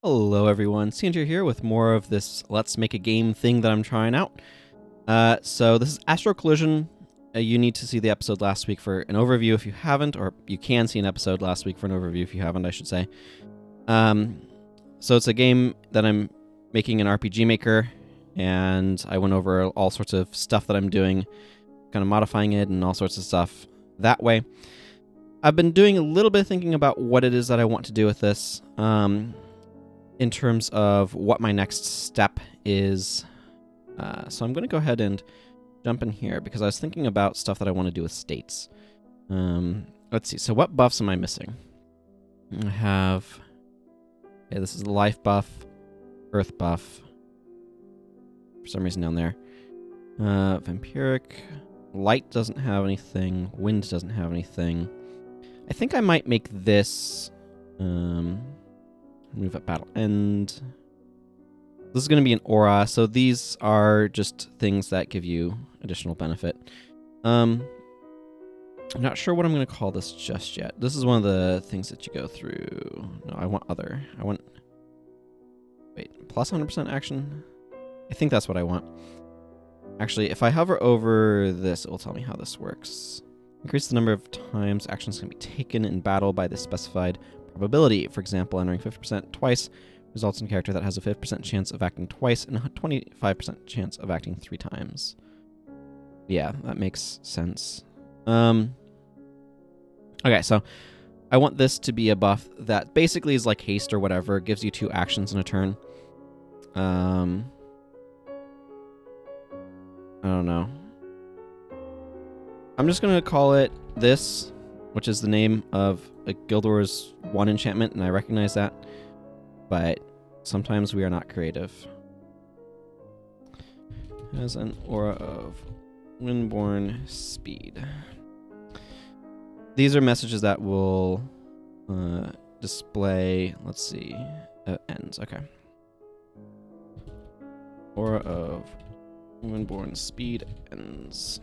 Hello everyone, Sandra here with more of this Let's Make a Game thing that I'm trying out. So this is Astral Collision. You need to see the episode last week for an overview if you haven't, or you can see an episode last week for an overview if you haven't, I should say. So it's a game that I'm making in RPG Maker, and I went over all sorts of stuff that I'm doing, kind of modifying it and all sorts of stuff that way. I've been doing a little bit of thinking about what it is that I want to do with this. In terms of what my next step is. So I'm going to go ahead and jump in here because I was thinking about stuff that I want to do with states. Let's see. So what buffs am I missing? I have... Okay, this is the life buff, earth buff. For some reason down there. Vampiric. Light doesn't have anything. Wind doesn't have anything. I think I might make this... move at battle end. This is going to be an aura, so these are just things that give you additional benefit. I'm not sure what I'm going to call this just yet. This is one of the things that you go through. No, I want other. I want... Wait, plus 100% action? I think that's what I want. Actually, if I hover over this, it will tell me how this works. Increase the number of times actions can be taken in battle by the specified probability. For example, entering 50% twice results in a character that has a 50% chance of acting twice and a 25% chance of acting 3 times. Yeah, that makes sense. Okay, so I want this to be a buff that basically is like haste or whatever. It gives you 2 actions in a turn. I don't know. I'm just going to call it this, which is the name of a Guild Wars 1 enchantment, and I recognize that, but sometimes we are not creative. Has an aura of windborne speed. These are messages that will display, let's see, ends, okay. Aura of windborne speed ends.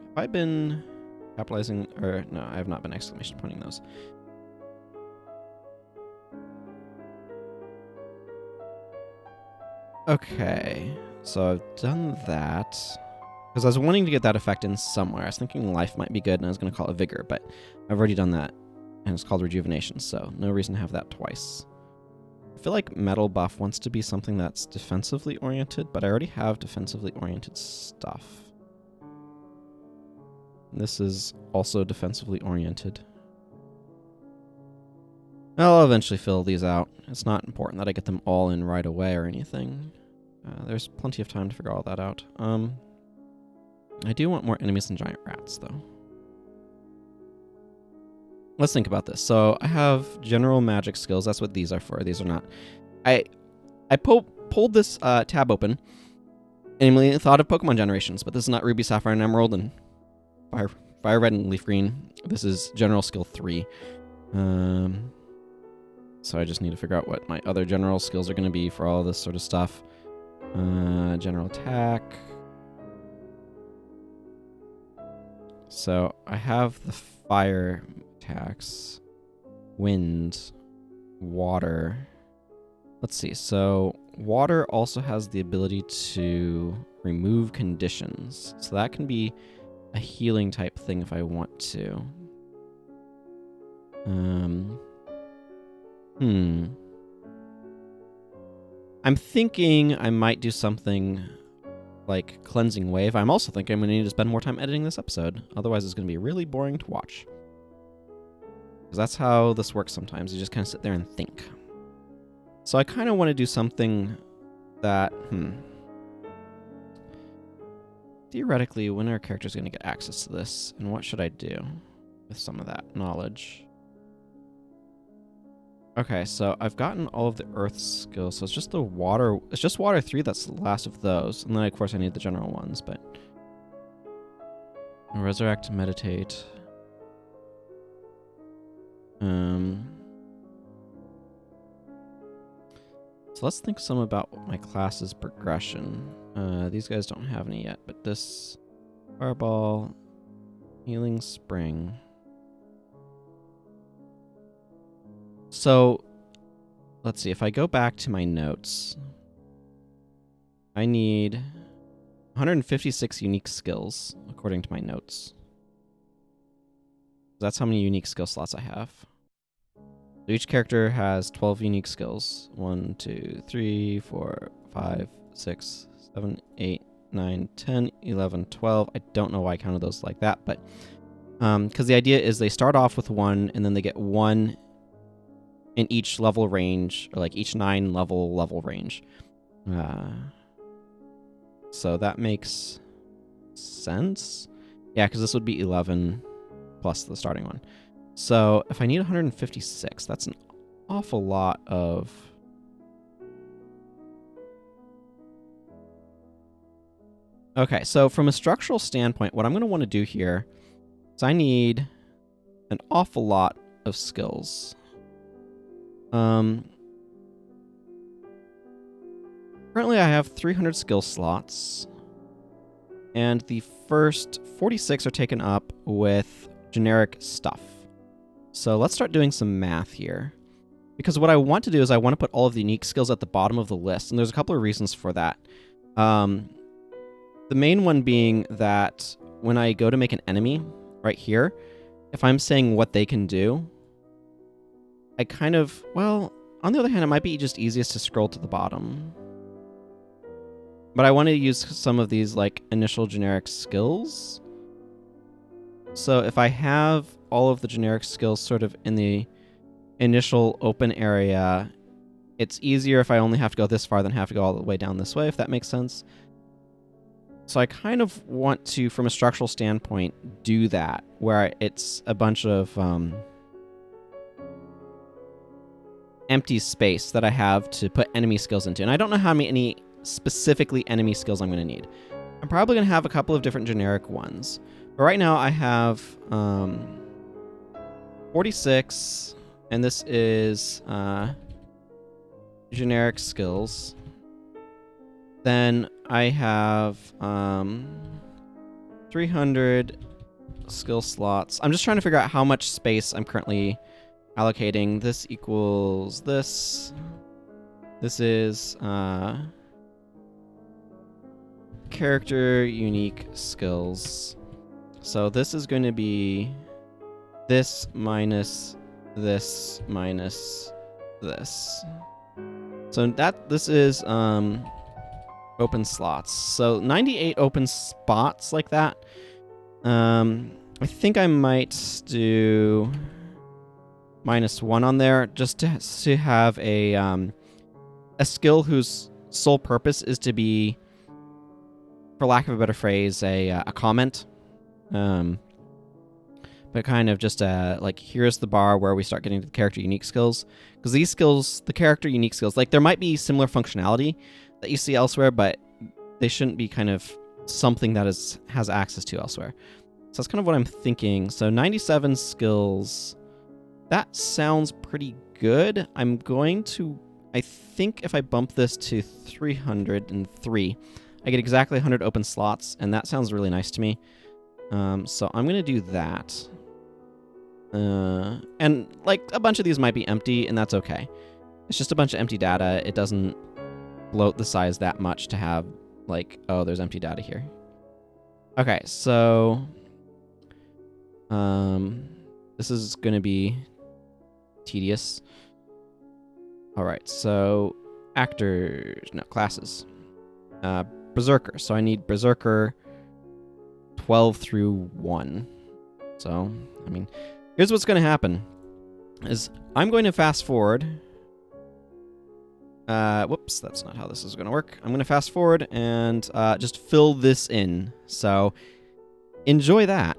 Have I been... capitalizing, or no, I have not been exclamation pointing those. Okay, so I've done that. Because I was wanting to get that effect in somewhere. I was thinking life might be good, and I was going to call it vigor, but I've already done that, and it's called rejuvenation, so no reason to have that twice. I feel like metal buff wants to be something that's defensively oriented, but I already have defensively oriented stuff. This is also defensively oriented. I'll eventually fill these out. It's not important that I get them all in right away or anything. There's plenty of time to figure all that out. I do want more enemies than giant rats, though. Let's think about this. So I have general magic skills. That's what these are for. These are not. I pulled this tab open and immediately thought of Pokemon generations, but this is not Ruby, Sapphire, and Emerald, and Fire Red and Leaf Green. This is General Skill 3. So I just need to figure out what my other general skills are going to be for all this sort of stuff. General Attack. So I have the Fire attacks. Wind. Water. Let's see. So Water also has the ability to remove conditions. So that can be a healing type thing if I want to. I'm thinking I might do something like Cleansing Wave. I'm also thinking I'm going to need to spend more time editing this episode. Otherwise, it's going to be really boring to watch. Because that's how this works sometimes. You just kind of sit there and think. So I kind of want to do something that... Theoretically, when are characters going to get access to this? And what should I do with some of that knowledge? Okay, so I've gotten all of the earth skills, so it's just the water. It's just water 3 that's the last of those. And then, of course, I need the general ones, but... Resurrect, meditate. So let's think some about my class's progression. These guys don't have any yet, but this Fireball, Healing Spring. So let's see, if I go back to my notes, I need 156 unique skills, according to my notes. That's how many unique skill slots I have. So each character has 12 unique skills. 1, 2, 3, 4, 5, 6, 7, 8, 9, 10, 11, 12. I don't know why I counted those like that, but because the idea is they start off with 1, and then they get 1 in each level range, or like each 9 level range. So that makes sense. Yeah, because this would be 11 plus the starting one. So if I need 156, that's an awful lot of... Okay, so from a structural standpoint, what I'm going to want to do here is I need an awful lot of skills. Currently I have 300 skill slots, and the first 46 are taken up with generic stuff. So let's start doing some math here. Because what I want to do is I want to put all of the unique skills at the bottom of the list, and there's a couple of reasons for that. The main one being that when I go to make an enemy right here, if I'm saying what they can do, I kind of, well, on the other hand, it might be just easiest to scroll to the bottom. But I want to use some of these like initial generic skills. So if I have all of the generic skills sort of in the initial open area, it's easier if I only have to go this far than have to go all the way down this way, if that makes sense. So I kind of want to, from a structural standpoint, do that, where it's a bunch of empty space that I have to put enemy skills into. And I don't know how many specifically enemy skills I'm going to need. I'm probably going to have a couple of different generic ones. But right now I have 46, and this is generic skills. Then I have 300 skill slots. I'm just trying to figure out how much space I'm currently allocating. This equals this. This is character unique skills. So this is going to be this minus this minus this. So this is open slots. So 98 open spots like that. I think I might do -1 on there just to have a skill whose sole purpose is to be, for lack of a better phrase, a comment. But kind of just like, here's the bar where we start getting to the character unique skills. Because these skills, the character unique skills, like there might be similar functionality that you see elsewhere, but they shouldn't be kind of something that has access to elsewhere. So that's kind of what I'm thinking. So 97 skills, that sounds pretty good. I'm going to, I think if I bump this to 303, I get exactly 100 open slots, and that sounds really nice to me. So I'm going to do that. And like a bunch of these might be empty, and that's okay. It's just a bunch of empty data. It doesn't bloat the size that much to have like, oh, there's empty data here. Okay, so this is going to be tedious. All right, so classes. Berserker. So I need Berserker 12 through 1. So, I mean, here's what's going to happen. Is I'm going to fast forward. Whoops, that's not how this is going to work. I'm going to fast forward and just fill this in. So, enjoy that.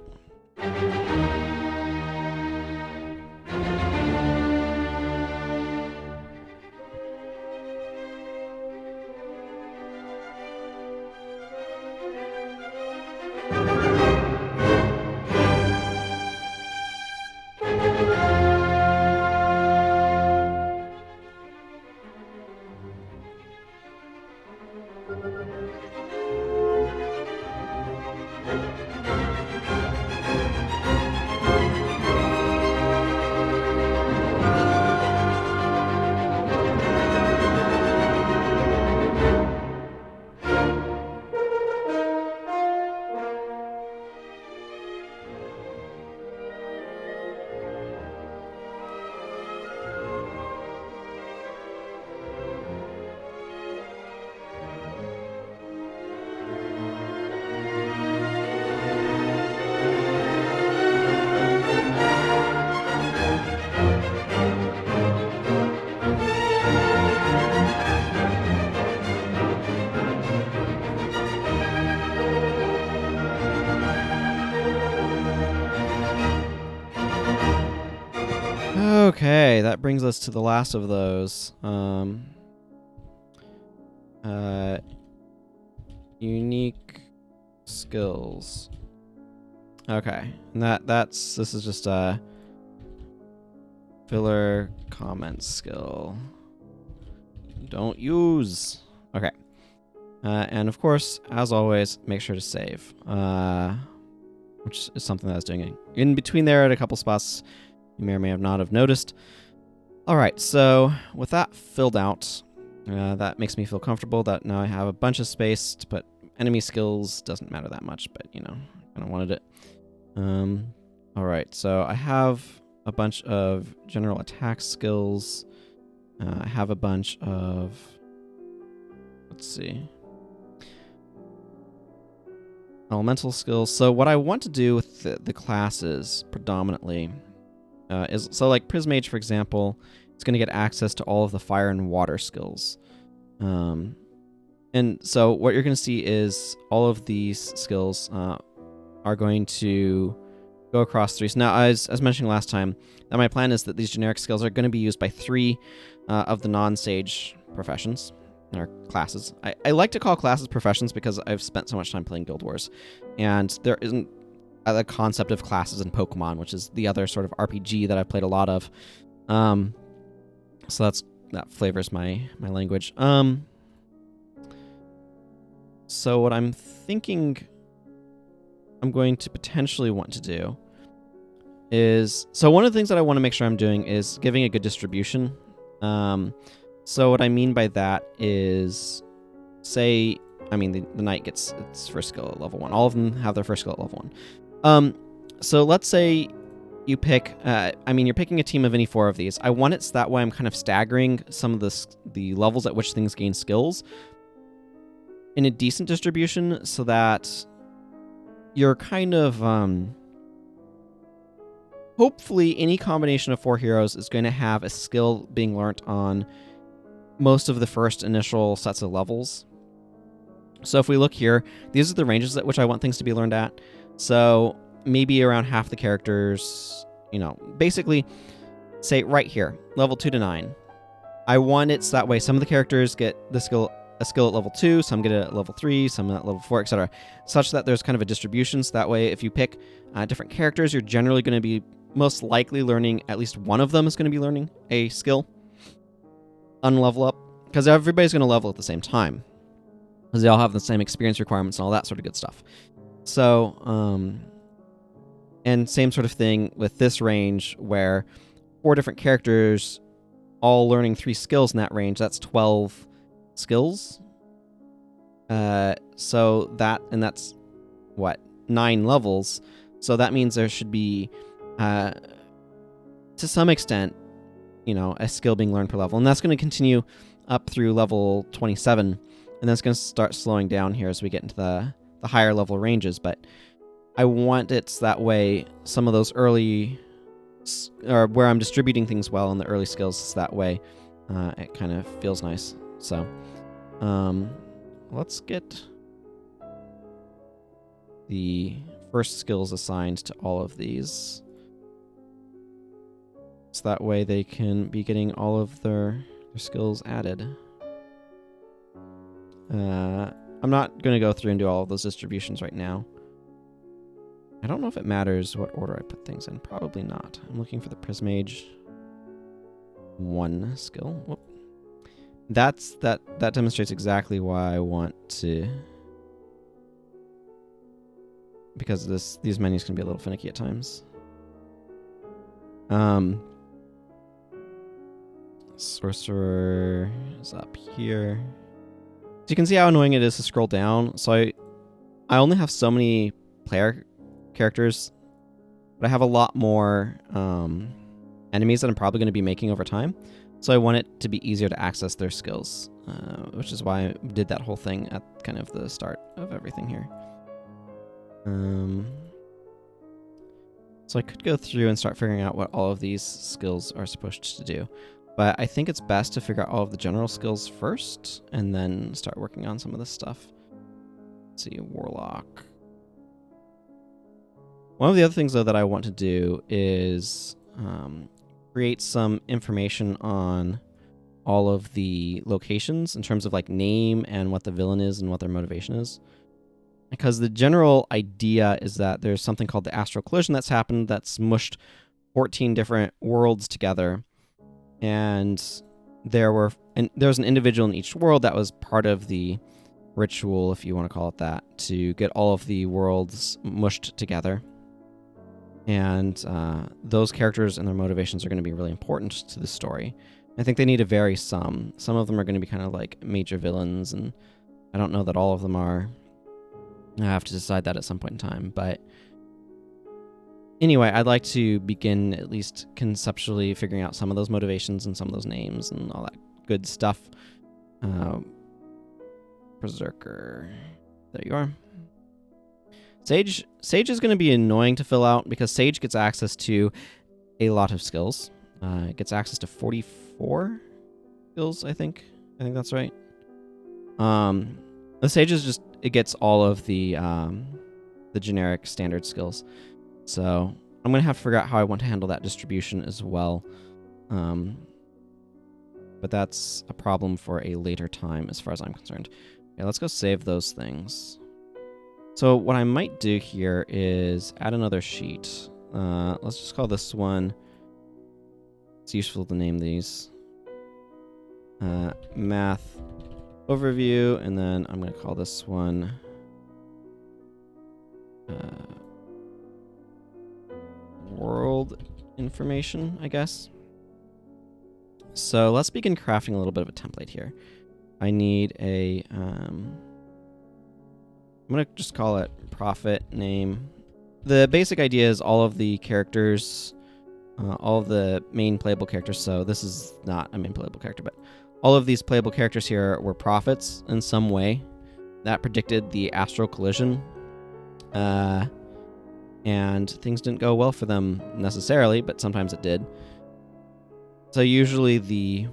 brings us to the last of those. Unique skills. Okay, and this is just a filler comment skill. Don't use. Okay. And of course, as always, make sure to save. Which is something that I was doing in between there at a couple spots you may or may have not have noticed. All right, so with that filled out, that makes me feel comfortable that now I have a bunch of space to put enemy skills. Doesn't matter that much, but you know, I kind of wanted it. All right, so I have a bunch of general attack skills. I have a bunch of, let's see, elemental skills. So what I want to do with the classes predominantly is, so like Prismage, for example, it's going to get access to all of the fire and water skills. And so what you're going to see is all of these skills are going to go across 3. So now, as mentioned last time, that my plan is that these generic skills are going to be used by 3 of the non-sage professions, or classes. I like to call classes professions because I've spent so much time playing Guild Wars, and there isn't the concept of classes in Pokemon, which is the other sort of RPG that I've played a lot of. So that flavors my language. So what I'm thinking I'm going to potentially want to do is, so one of the things that I want to make sure I'm doing is giving a good distribution. So what I mean by that is, say, I mean, the knight gets its first skill at level 1. All of them have their first skill at level 1. So let's say you pick, you're picking a team of any 4 of these. I want it so that way I'm kind of staggering some of the levels at which things gain skills in a decent distribution, so that you're kind of, hopefully any combination of 4 heroes is going to have a skill being learnt on most of the first initial sets of levels. So if we look here, these are the ranges at which I want things to be learned at. So maybe around half the characters, basically, say right here, level 2 to 9. I want it so that way some of the characters get a skill at level 2, some get it at level 3, some at level 4, etc. Such that there's kind of a distribution. So that way, if you pick different characters, you're generally going to be most likely learning, at least one of them is going to be learning a skill on level up, because everybody's going to level at the same time, because they all have the same experience requirements and all that sort of good stuff. So, and same sort of thing with this range, where 4 different characters all learning 3 skills in that range. That's 12 skills. So that's what, 9 levels. So that means there should be, to some extent, a skill being learned per level, and that's going to continue up through level 27, and that's going to start slowing down here as we get into the higher level ranges. But I want it so that way some of those early, or where I'm distributing things well in the early skills, so that way it kind of feels nice. So let's get the first skills assigned to all of these, so that way they can be getting all of their skills added. I'm not going to go through and do all of those distributions right now. I don't know if it matters what order I put things in. Probably not. I'm looking for the Prismage 1 skill. Whoop. That demonstrates exactly why I want to, because these menus can be a little finicky at times. Sorcerer is up here. So you can see how annoying it is to scroll down. So I only have so many player characters, but I have a lot more enemies that I'm probably going to be making over time. So I want it to be easier to access their skills, which is why I did that whole thing at kind of the start of everything here. So I could go through and start figuring out what all of these skills are supposed to do. But I think it's best to figure out all of the general skills first, and then start working on some of this stuff. Let's see, Warlock. One of the other things, though, that I want to do is create some information on all of the locations in terms of like name and what the villain is and what their motivation is. Because the general idea is that there's something called the astral collision that's happened that's mushed 14 different worlds together. And there was an individual in each world that was part of the ritual, if you want to call it that, to get all of the worlds mushed together. And those characters and their motivations are going to be really important to the story. I think they need to vary some. Some of them are going to be kind of like major villains, and I don't know that all of them are. I have to decide that at some point in time. But anyway, I'd like to begin at least conceptually figuring out some of those motivations and some of those names and all that good stuff. Berserker. There you are. Sage is going to be annoying to fill out because Sage gets access to a lot of skills. It gets access to 44 skills, I think. I think that's right. The Sage is just, it gets all of the generic standard skills. So I'm going to have to figure out how I want to handle that distribution as well. But that's a problem for a later time as far as I'm concerned. Okay, let's go save those things. So what I might do here is add another sheet. Let's just call this one, it's useful to name these, math overview, and then I'm going to call this one world information, I guess. So let's begin crafting a little bit of a template here. I need a, I'm going to just call it profit name. The basic idea is all of the characters, all of the main playable characters, so this is not a main playable character, but all of these playable characters here were prophets in some way that predicted the astral collision. And things didn't go well for them necessarily, but sometimes it did. So usually the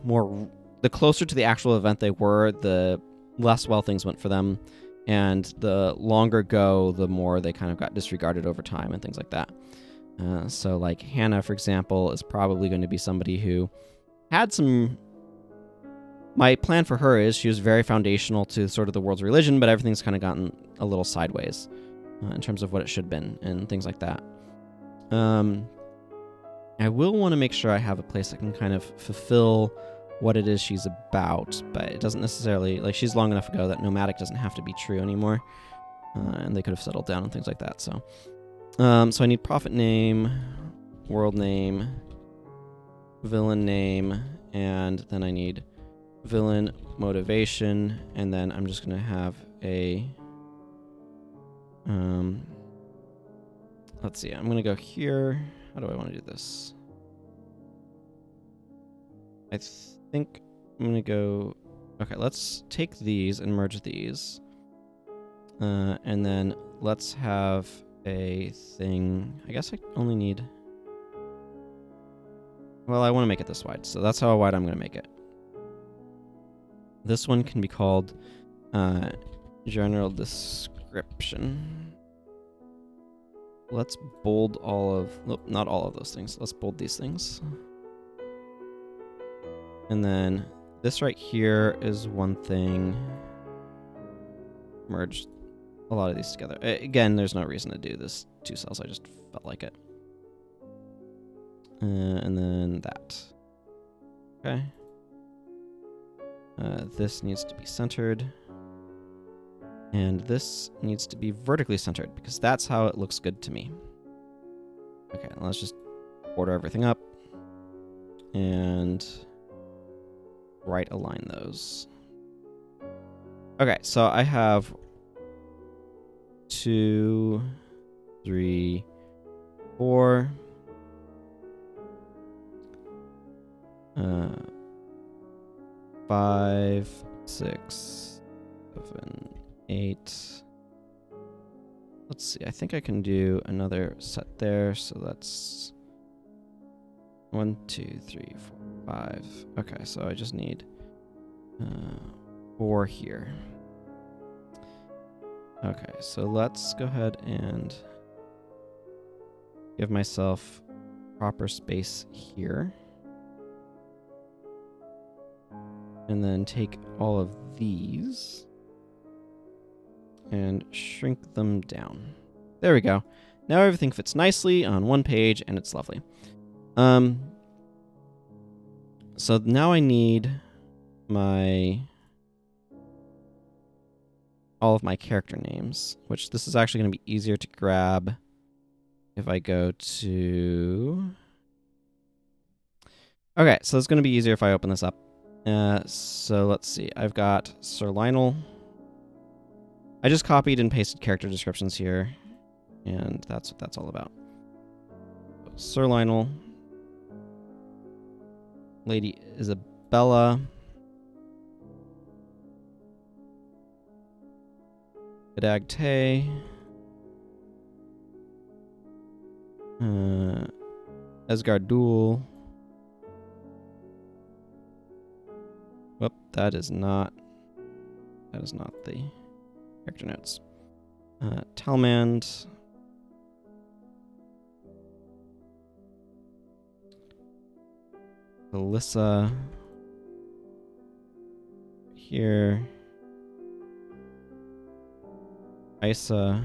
closer to the actual event they were, the less well things went for them. And the longer go, the more they kind of got disregarded over time and things like that. So like Hannah, for example, is probably going to be somebody who had some... My plan for her is she was very foundational to sort of the world's religion, but everything's kind of gotten a little sideways in terms of what it should have been and things like that. I will want to make sure I have a place that can kind of fulfill what it is she's about, but it doesn't necessarily... Like, she's long enough ago that nomadic doesn't have to be true anymore, and they could have settled down and things like that. So I need prophet name, world name, villain name, and then I need villain motivation, and then I'm just going to have a... let's see, I'm going to go here. How do I want to do this? I think I'm going to go... Okay, let's take these and merge these. And then let's have a thing... I guess I only need... Well, I want to make it this wide, so that's how wide I'm going to make it. This one can be called general description. Let's bold all of... Nope, not all of those things. Let's bold these things. And then this right here is one thing. Merge a lot of these together. Again, there's no reason to do this 2 cells. I just felt like it. And then that. Okay. This needs to be centered. And this needs to be vertically centered because that's how it looks good to me. Okay, let's just order everything up and right align those. Okay, so I have 2, 3, 4. 5, 6, 7, 8. Let's see, I think I can do another set there, so that's 1, 2, 3, 4, 5. Okay, so I just need 4 here. Okay, so let's go ahead and give myself proper space here. And then take all of these and shrink them down. There we go. Now everything fits nicely on one page, and it's lovely. So now I need all of my character names, which this is actually going to be easier to grab if I go to... Okay, so it's going to be easier if I open this up. So let's see. I've got Sir Lionel. I just copied and pasted character descriptions here, and that's what that's all about. Sir Lionel. Lady Isabella. Adagte. Esgardul. Whoop, that is not the character notes. Talmand. Alyssa. Here. Isa.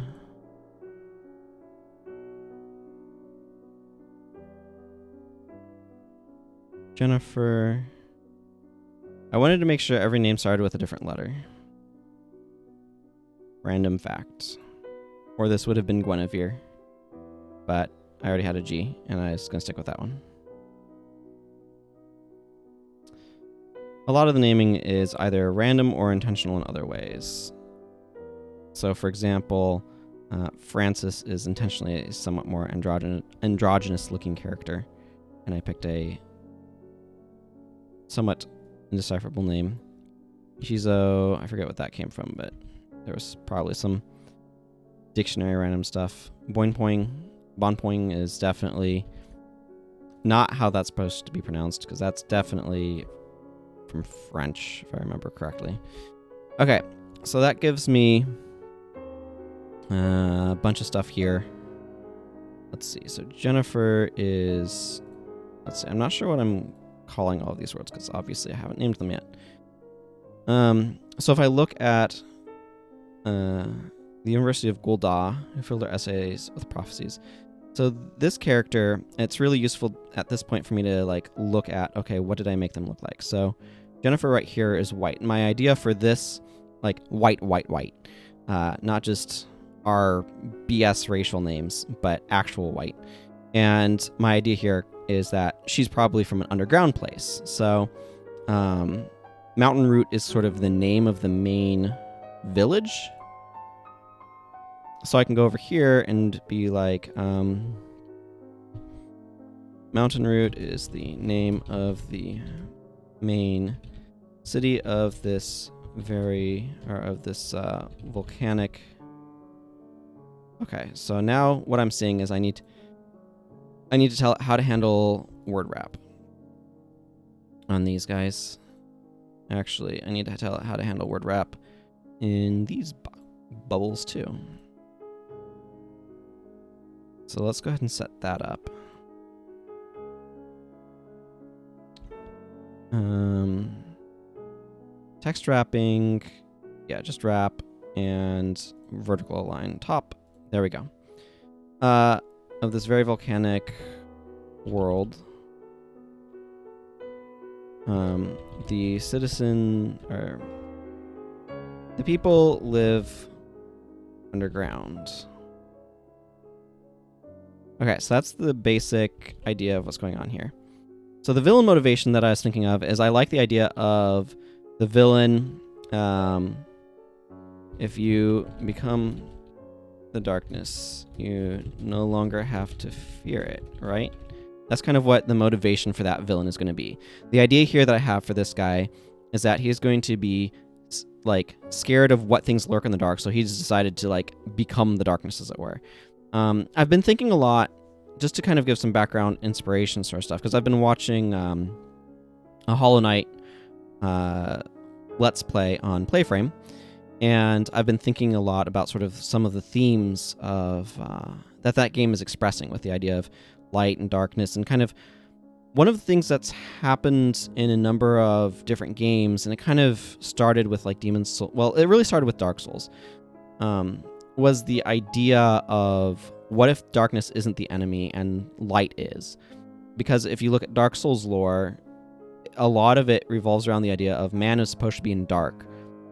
Jennifer. I wanted to make sure every name started with a different letter. Random fact. Or this would have been Guinevere. But I already had a G, and I was going to stick with that one. A lot of the naming is either random or intentional in other ways. So, for example, Francis is intentionally a somewhat more androgynous-looking character, and I picked a somewhat indecipherable name. Shizo, I forget what that came from, but there was probably some dictionary random stuff. Bonpoing is definitely not how that's supposed to be pronounced, because that's definitely from French, if I remember correctly. Okay, so that gives me a bunch of stuff here. Let's see. So Jennifer is... Let's see. I'm not sure what I'm calling all of these words, because obviously I haven't named them yet. So if I look at the University of Gulda, who filled their essays with prophecies. So this character, it's really useful at this point for me to like look at, okay, what did I make them look like? So Jennifer right here is white. My idea for this, like white, not just our BS racial names, but actual white. And my idea here is that she's probably from an underground place. So Mountain Root is sort of the name of the main village. So I can go over here and be like, Mountain Root is the name of the main city of this volcanic. Okay, so now what I'm seeing is I need to tell it how to handle word wrap on these guys. Actually, I need to tell it how to handle word wrap in these bubbles too. So let's go ahead and set that up. Text wrapping, yeah, just wrap and vertical align top. There we go. Of this very volcanic world, the people live underground. Okay, so that's the basic idea of what's going on here. So the villain motivation that I was thinking of is I like the idea of the villain, if you become the darkness, you no longer have to fear it, right? That's kind of what the motivation for that villain is going to be. The idea here that I have for this guy is that he's going to be like scared of what things lurk in the dark, so he's decided to like become the darkness, as it were. I've been thinking a lot, just to kind of give some background inspiration sort of stuff, because I've been watching a Hollow Knight Let's Play on Playframe, and I've been thinking a lot about sort of some of the themes of that game is expressing, with the idea of light and darkness, and kind of one of the things that's happened in a number of different games, and it kind of started with like Demon's Souls. Well, it really started with Dark Souls. Was the idea of what if darkness isn't the enemy and light is? Because if you look at Dark Souls lore, a lot of it revolves around the idea of man is supposed to be in dark.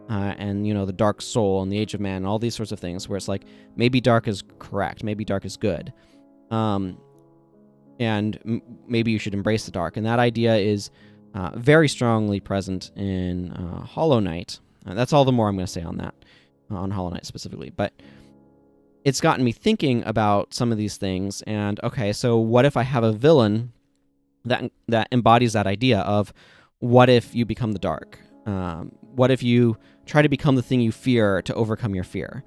And, the dark soul and the age of man and all these sorts of things where it's like, maybe dark is correct, maybe dark is good. And maybe you should embrace the dark. And that idea is very strongly present in Hollow Knight. That's all the more I'm going to say on that, on Hollow Knight specifically. But it's gotten me thinking about some of these things. And, okay, so what if I have a villain that embodies that idea of what if you become the dark? What if you try to become the thing you fear to overcome your fear?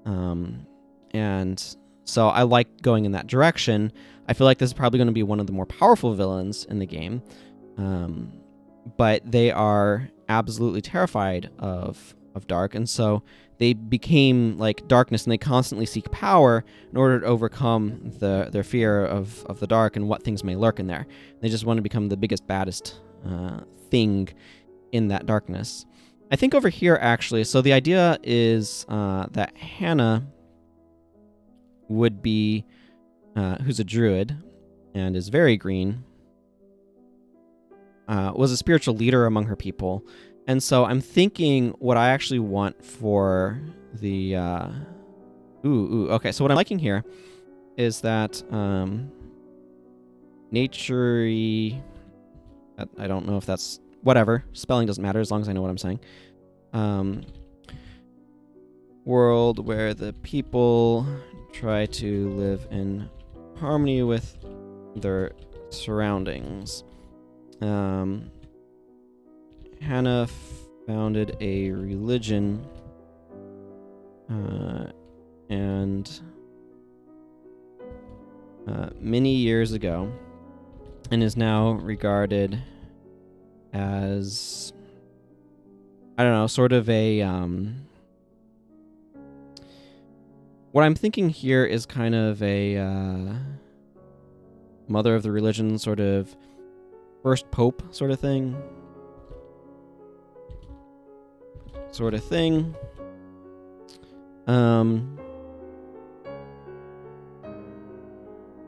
And so I like going in that direction. I feel like this is probably going to be one of the more powerful villains in the game. But they are absolutely terrified of dark, and so they became like darkness, and they constantly seek power in order to overcome their fear of the dark and what things may lurk in there. They just want to become the biggest, baddest thing in that darkness. I think over here, actually, so the idea is that Hannah would be, who's a druid and is very green, was a spiritual leader among her people. And so I'm thinking what I actually want for the... okay, so what I'm liking here is that nature-y... I don't know if that's... Whatever. Spelling doesn't matter as long as I know what I'm saying. World where the people try to live in harmony with their surroundings. Hannah founded a religion and many years ago, and is now regarded as, I don't know, sort of a what I'm thinking here is kind of a mother of the religion, sort of first pope sort of thing.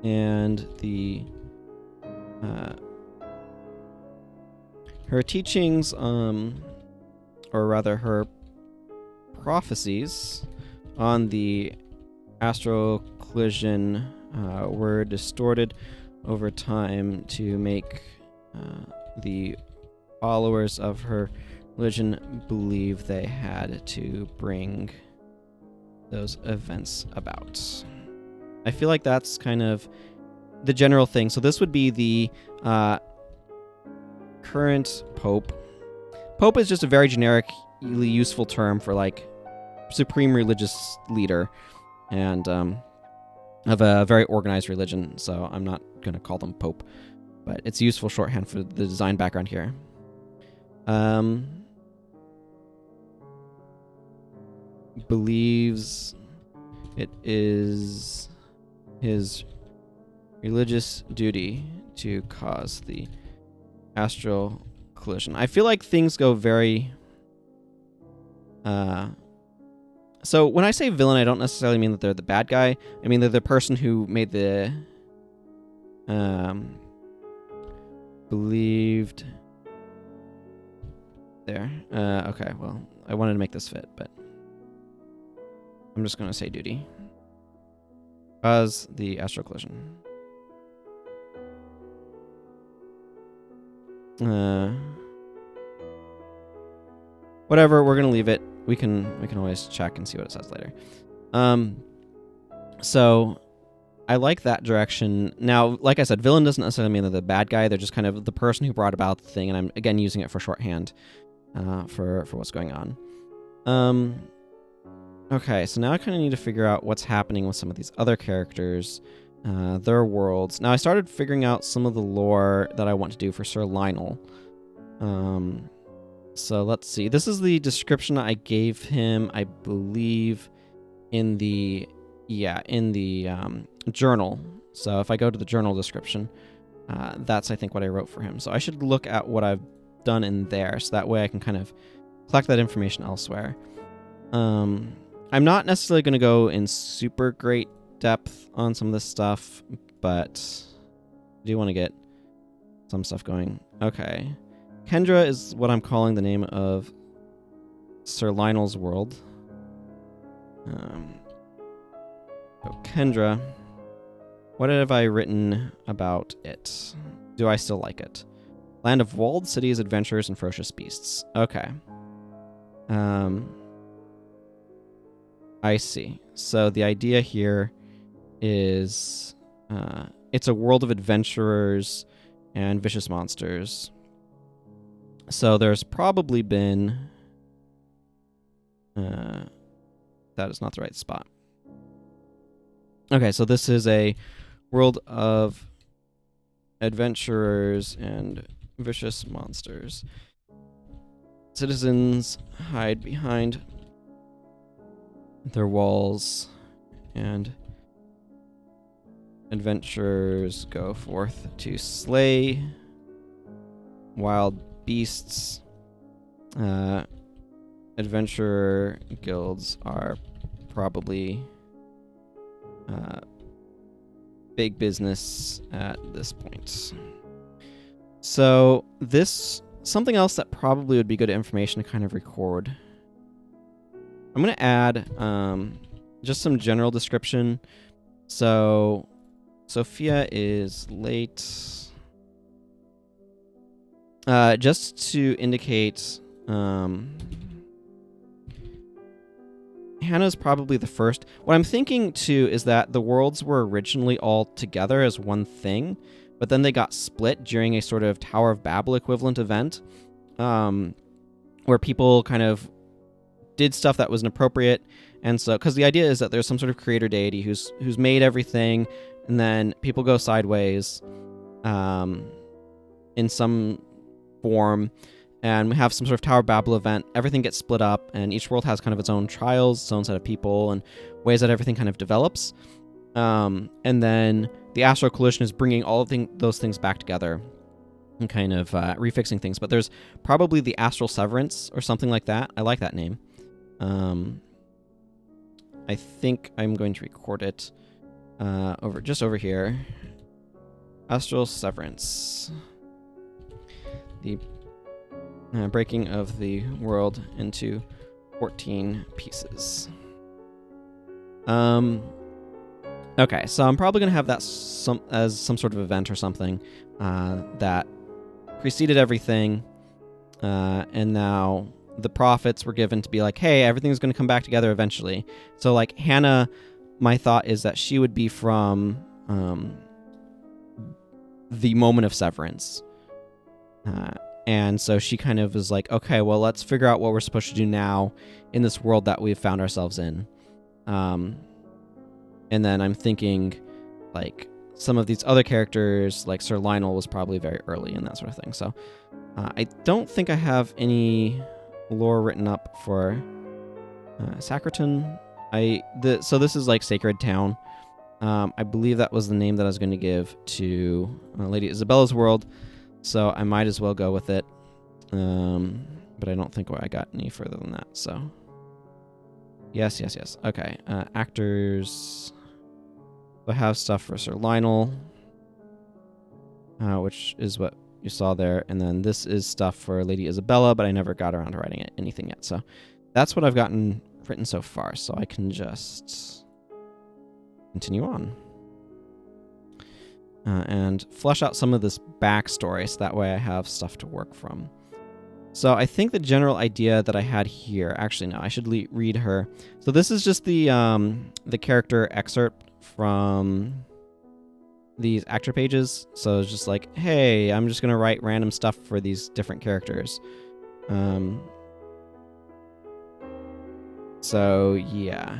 And the her teachings, or rather her prophecies on the Astral collision were distorted over time to make the followers of her religion believe they had to bring those events about. I feel like that's kind of the general thing. So this would be the current pope. Pope is just a very generically useful term for like supreme religious leader and of a very organized religion. So I'm not going to call them pope, but it's a useful shorthand for the design background here. Believes it is his religious duty to cause the astral collision. I feel like things go very... So when I say villain, I don't necessarily mean that they're the bad guy. I mean they're the person who made the... believed... There. Okay, well, I wanted to make this fit, but... I'm just going to say duty. Cause the astral collision. Whatever, we're going to leave it. We can always check and see what it says later. So I like that direction. Now, like I said, villain doesn't necessarily mean they're the bad guy. They're just kind of the person who brought about the thing, and I'm again using it for shorthand for what's going on. Okay, so now I kind of need to figure out what's happening with some of these other characters, their worlds. Now, I started figuring out some of the lore that I want to do for Sir Lionel. So let's see. This is the description I gave him, I believe, in the journal. So if I go to the journal description, That's, I think, what I wrote for him. So I should look at what I've done in there, so that way I can kind of collect that information elsewhere. I'm not necessarily going to go in super great depth on some of this stuff, but I do want to get some stuff going. Okay. Kendra is what I'm calling the name of Sir Lionel's world. So Kendra, what have I written about it? Do I still like it? Land of walled cities, adventurers, and ferocious beasts. Okay. I see. So the idea here is it's a world of adventurers and vicious monsters. So there's probably been... that is not the right spot. Okay, so this is a world of adventurers and vicious monsters. Citizens hide behind their walls, and adventurers go forth to slay wild beasts. Adventurer guilds are probably big business at this point. So something else that probably would be good information to kind of record. I'm going to add just some general description. So Sophia is late. Just to indicate... Hannah's probably the first. What I'm thinking, too, is that the worlds were originally all together as one thing, but then they got split during a sort of Tower of Babel equivalent event, where people kind of did stuff that was inappropriate. And so, because the idea is that there's some sort of creator deity who's made everything, and then people go sideways in some form, and we have some sort of Tower of Babel event. Everything gets split up, and each world has kind of its own trials, its own set of people, and ways that everything kind of develops. And then the Astral Collision is bringing all of those things back together and kind of refixing things. But there's probably the Astral Severance or something like that. I like that name. I think I'm going to record it over here. Astral Severance. The breaking of the world into 14 pieces. Okay, so I'm probably going to have that as some sort of event or something that preceded everything, and now the prophets were given to be like, hey, everything's going to come back together eventually. So, like, Hannah, my thought is that she would be from the moment of severance. And so she kind of is like, okay, well, let's figure out what we're supposed to do now in this world that we've found ourselves in. And then I'm thinking, like, some of these other characters, like Sir Lionel, was probably very early and that sort of thing. So I don't think I have any lore written up for Sacraton. So this is like Sacred Town. I believe that was the name that I was going to give to Lady Isabella's world. So I might as well go with it. But I don't think I got any further than that. So yes. Okay. Actors. I have stuff for Sir Lionel, which is what you saw there. And then this is stuff for Lady Isabella, but I never got around to writing anything yet. So that's what I've gotten written so far. So I can just continue on. And flesh out some of this backstory, so that way I have stuff to work from. So I think the general idea that I had here, actually no, I should read her. So this is just the character excerpt from these actor pages. So it's just like, hey, I'm just gonna write random stuff for these different characters. So yeah.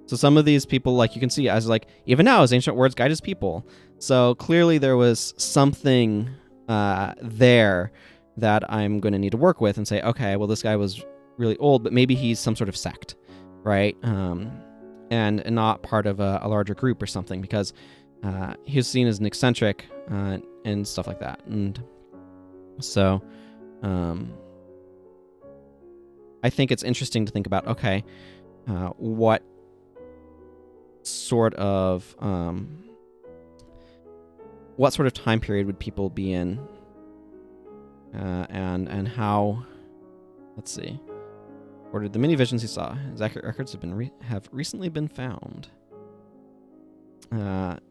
So some of these people, like you can see, I was like, even now, as ancient words guide his people. So clearly there was something there that I'm going to need to work with and say, okay, well, this guy was really old, but maybe he's some sort of sect, right? And not part of a larger group or something, because he was seen as an eccentric and stuff like that. And so I think it's interesting to think about, okay, what sort of time period would people be in, and how, let's see, ordered the many visions he saw. His accurate records have recently been found.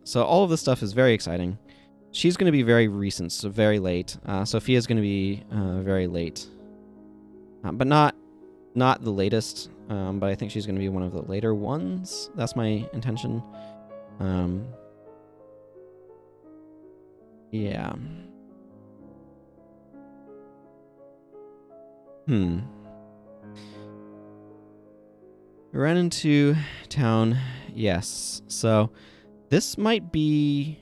So all of this stuff is very exciting. She's going to be very recent, so very late. Sophia's going to be very late, but not the latest. But I think she's going to be one of the later ones. That's my intention. Yeah. We ran into town. Yes. So this might be.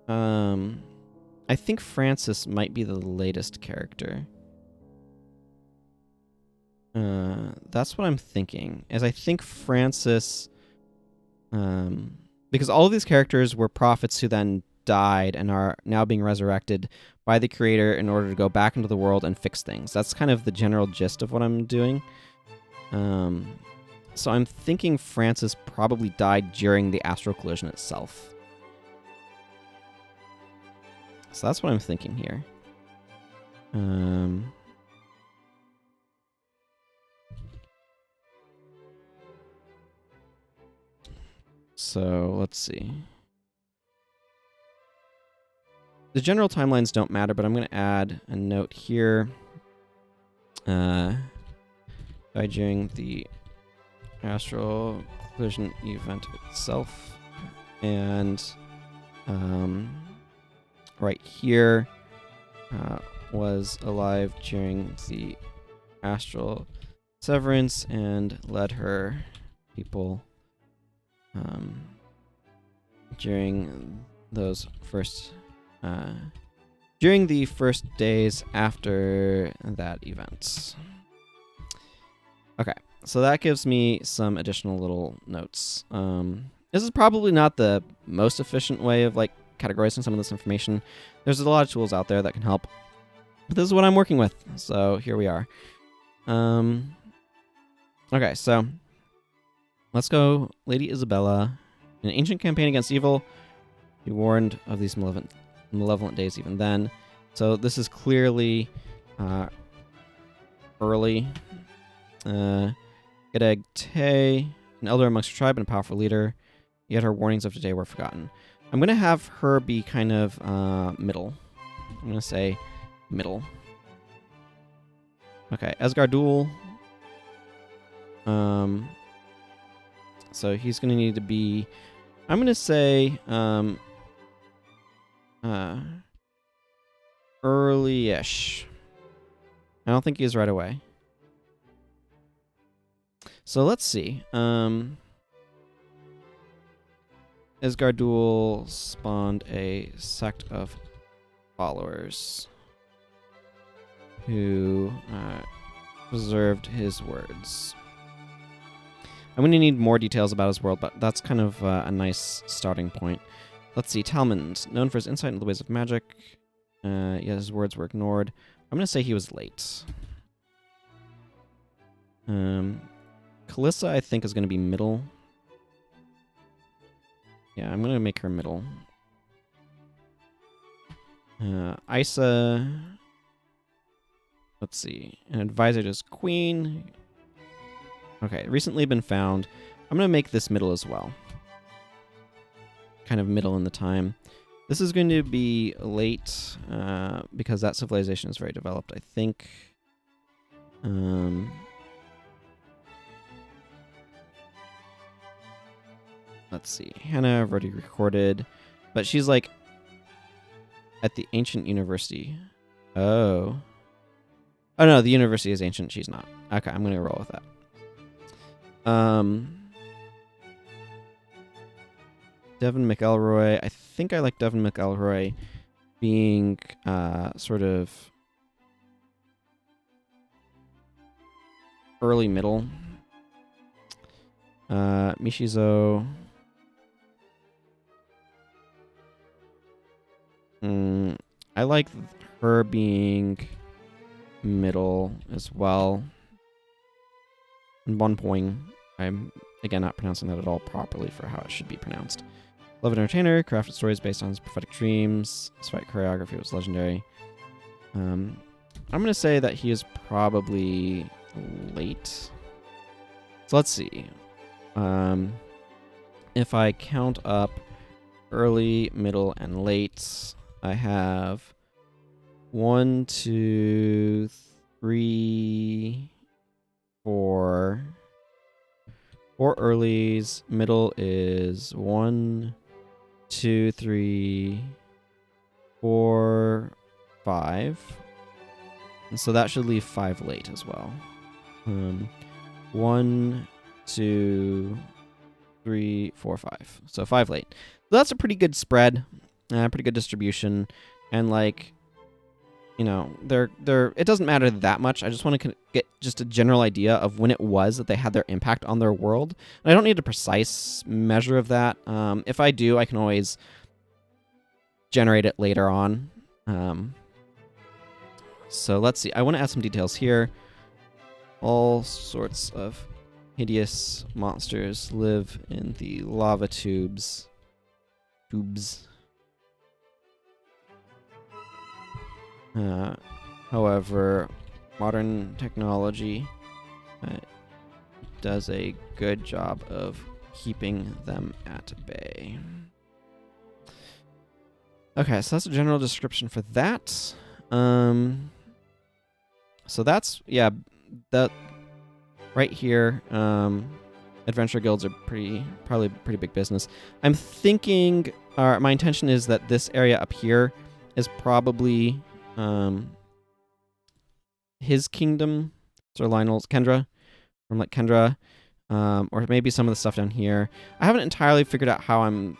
I think Francis might be the latest character. That's what I'm thinking. As I think Francis, because all of these characters were prophets who then died and are now being resurrected by the creator in order to go back into the world and fix things. That's kind of the general gist of what I'm doing. So I'm thinking Francis probably died during the astral collision itself. So that's what I'm thinking here. So let's see. The general timelines don't matter, but I'm going to add a note here. Died during the astral collision event itself. And right here was alive during the astral severance and led her people during those first during the first days after that event. Okay, so that gives me some additional little notes. This is probably not the most efficient way of like categorizing some of this information. There's a lot of tools out there that can help, but this is what I'm working with. So here we are. Okay, so let's go, Lady Isabella. In an ancient campaign against evil, he warned of these malevolent days even then. So this is clearly early. Gedeg Tay, an elder amongst her tribe and a powerful leader, yet her warnings of today were forgotten. I'm going to have her be kind of middle. I'm going to say middle. Okay, Esgardul. So he's going to need to be, I'm going to say early-ish. I don't think he's right away. So let's see. Esgardul spawned a sect of followers who preserved his words. I'm going to need more details about his world, but that's kind of a nice starting point. Let's see. Talmund, known for his insight into the ways of magic, yet his words were ignored. I'm going to say he was late. Kalissa, I think, is going to be middle. Yeah, I'm going to make her middle. Isa, let's see. An advisor to his queen. Okay, recently been found. I'm going to make this middle as well. Kind of middle in the time. This is going to be late because that civilization is very developed, I think. Let's see. Hannah, I've already recorded. But she's like at the ancient university. Oh. Oh no, the university is ancient. She's not. Okay, I'm going to roll with that. Devin McElroy. I think I like Devin McElroy being sort of early middle. Mishizo. I like her being middle as well. And one point, I'm again not pronouncing that at all properly for how it should be pronounced. Beloved entertainer, crafted stories based on his prophetic dreams. His fight choreography was legendary. I'm gonna say that he is probably late. So let's see. If I count up early, middle, and late, I have 1, 2, 3, 4. 4 earlies. Middle is 1, 2, 3, 4, 5. And so that should leave 5 late as well. 1, 2, 3, 4, 5. So 5 late. So that's a pretty good spread, pretty good distribution, and like, you know, they're it doesn't matter that much. I just want to get just a general idea of when it was that they had their impact on their world. And I don't need a precise measure of that. If I do, I can always generate it later on. So let's see. I want to add some details here. All sorts of hideous monsters live in the lava tubes. However, modern technology does a good job of keeping them at bay. Okay, so that's a general description for that. So that's, yeah, that right here, adventure guilds are probably pretty big business. I'm thinking, my intention is that this area up here is probably his kingdom, Sir Lionel's Kendra, from like Kendra, or maybe some of the stuff down here. I haven't entirely figured out how I'm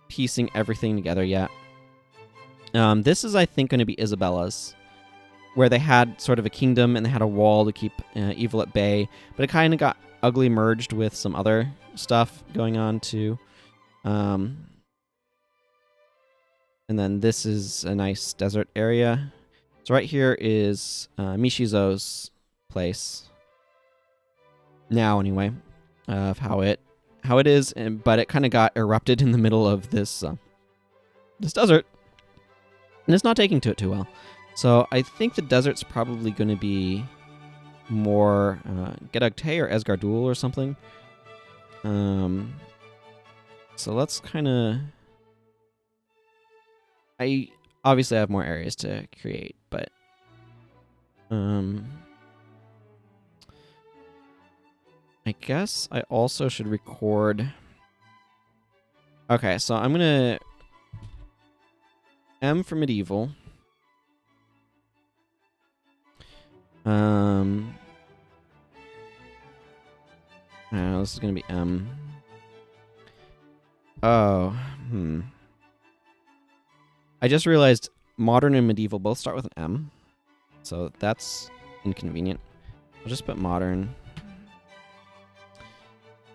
piecing everything together yet. This is, I think, going to be Isabella's, where they had sort of a kingdom and they had a wall to keep evil at bay, but it kind of got ugly merged with some other stuff going on too. And then this is a nice desert area. So right here is Mishizo's place. Now, anyway, of how it is, but it kind of got erupted in the middle of this desert, and it's not taking to it too well. So I think the desert's probably going to be more Gedagte or Esgardul or something. So let's kind of... I obviously have more areas to create, but I guess I also should record... Okay, so I'm going to... M for medieval. This is gonna be M. Oh, I just realized modern and medieval both start with an M, so that's inconvenient. I'll just put modern.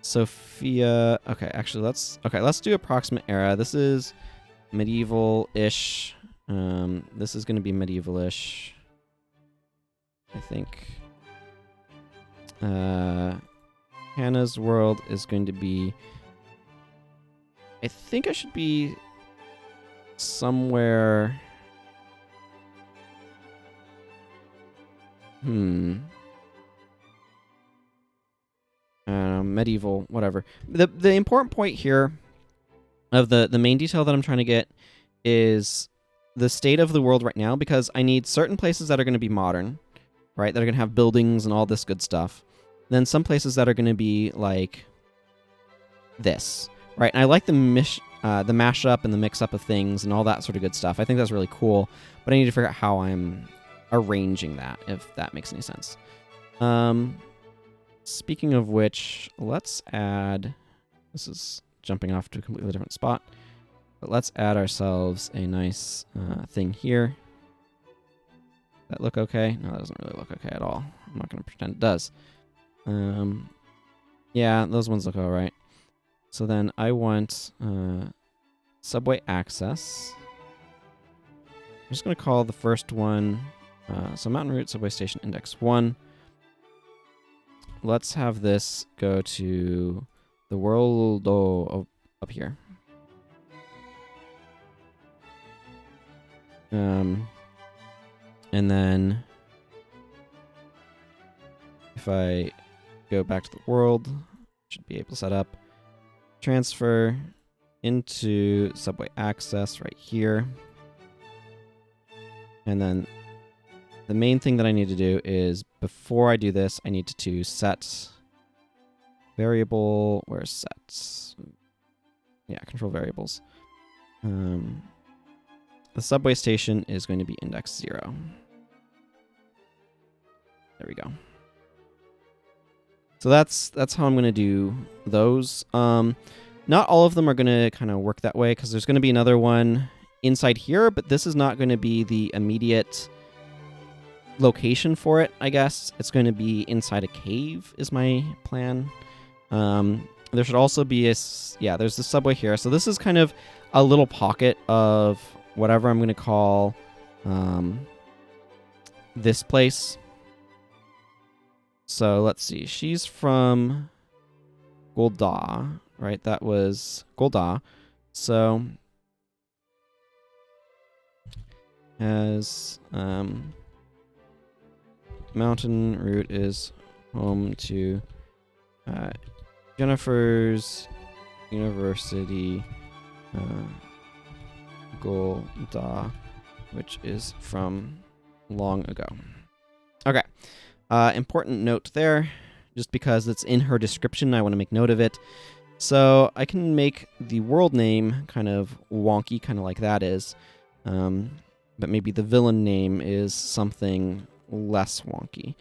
Sophia. Okay, actually, let's do approximate era. This is medieval-ish. This is gonna be medieval-ish, I think. Hannah's world is going to be... I think I should be somewhere... medieval, whatever. The important point here of the main detail that I'm trying to get is the state of the world right now, because I need certain places that are going to be modern, right? That are going to have buildings and all this good stuff. Then some places that are going to be like this, right? And I like the mashup and the mix-up of things and all that sort of good stuff. I think that's really cool, but I need to figure out how I'm arranging that, if that makes any sense. Speaking of which, let's add... This is jumping off to a completely different spot, but let's add ourselves a nice thing here. That look okay? No, that doesn't really look okay at all. I'm not going to pretend it does. Yeah, those ones look all right. So then I want subway access. just going to call the first one, so Mountain Route Subway Station Index 1. Let's have this go to the world up here. And then if I go back to the world, should be able to set up transfer into subway access right here. And then the main thing that I need to do is, before I do this, I need to set variable. Where's sets? Yeah, control variables. The subway station is going to be index 0. There we go. So that's how I'm going to do those. Not all of them are going to kind of work that way, because there's going to be another one inside here, but this is not going to be the immediate location for it, I guess. It's going to be inside a cave is my plan. There should also be there's the subway here. So this is kind of a little pocket of whatever I'm going to call this place. So let's see. She's from Golda, right? That was Golda. So as Mountain Route is home to Jennifer's University, Golda, which is from long ago. Okay. Important note there, just because it's in her description, I want to make note of it. So I can make the world name kind of wonky, kind of like that is. But maybe the villain name is something less wonky.